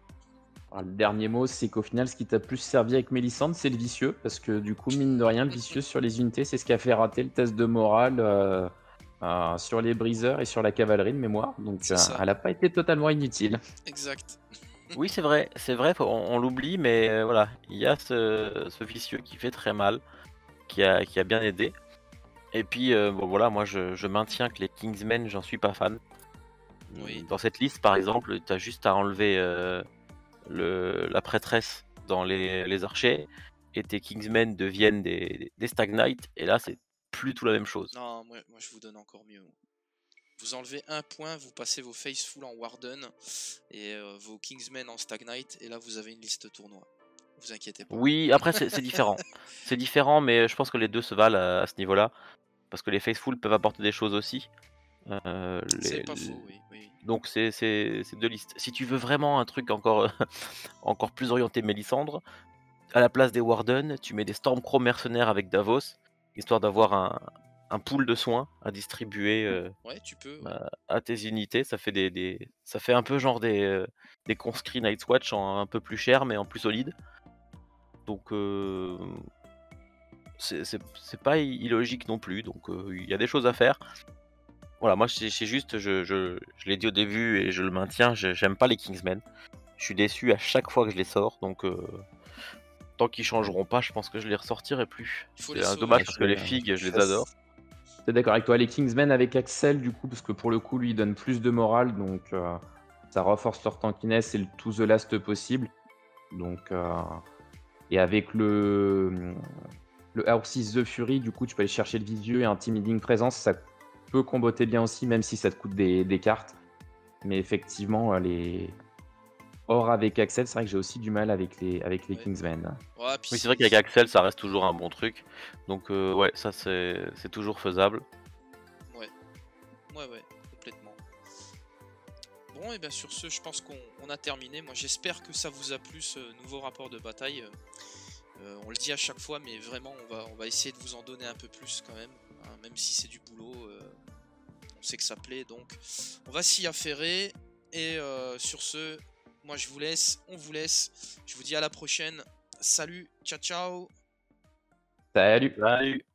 Alors, le dernier mot, c'est qu'au final, ce qui t'a plus servi avec Mélisandre, c'est le vicieux, parce que du coup, mine de rien, le vicieux sur les unités, c'est ce qui a fait rater le test de morale sur les briseurs et sur la cavalerie de mémoire. Donc, C'est ça. elle n'a pas été totalement inutile. Exact. Oui, c'est vrai, on l'oublie, mais voilà, il y a ce vicieux qui fait très mal, qui a bien aidé. Et puis, bon voilà, moi je maintiens que les Kingsmen, j'en suis pas fan. Oui. Dans cette liste, par exemple, tu as juste à enlever la prêtresse dans les archers, et tes Kingsmen deviennent des Stag Knights, et là c'est plus tout la même chose. Non, moi je vous donne encore mieux. Vous enlevez un point, vous passez vos Faithful en Warden et vos Kingsmen en Stag Knight, et là vous avez une liste tournoi. Vous inquiétez pas. Oui, après c'est différent. C'est différent, mais je pense que les deux se valent à ce niveau-là, parce que les Faithful peuvent apporter des choses aussi. C'est pas faux, oui. Donc c'est deux listes. Si tu veux vraiment un truc encore, encore plus orienté Mélisandre, à la place des Warden, tu mets des Stormcrow mercenaires avec Davos, histoire d'avoir un pool de soins à distribuer Ouais, tu peux. Ouais. à tes unités. Ça fait ça fait un peu genre des conscrits Night's Watch un peu plus cher, mais en plus solide. Donc c'est pas illogique non plus. Donc il y a des choses à faire. Voilà, moi c'est juste, je l'ai dit au début et je le maintiens, j'aime pas les Kingsmen. Je suis déçu à chaque fois que je les sors, donc tant qu'ils changeront pas, je pense que je les ressortirai plus. Il faut les C'est sauver. dommage parce que les figues, je les adore. T'es d'accord avec toi, les Kingsmen avec Axel, du coup, parce que pour le coup, lui, il donne plus de morale, donc ça renforce leur tankiness et le to the last possible. Donc, et avec le R6 The Fury, du coup, tu peux aller chercher le visueux et Intimidating Presence, ça peut comboter bien aussi, même si ça te coûte des cartes. Mais effectivement, les or avec Axel, c'est vrai que j'ai aussi du mal avec les Kingsmen. Ouais, Oui, c'est vrai qu'avec Axel, ça reste toujours un bon truc. Donc ouais, ça c'est toujours faisable. Ouais, complètement. Bon, et bien sur ce, je pense qu'on a terminé. Moi, j'espère que ça vous a plu, ce nouveau rapport de bataille. On le dit à chaque fois, mais vraiment, on va essayer de vous en donner un peu plus quand même. Hein, même si c'est du boulot, on sait que ça plaît. Donc, on va s'y affairer. Et sur ce, moi, je vous laisse. On vous laisse. Je vous dis à la prochaine. Salut, ciao, ciao. Salut! Salut!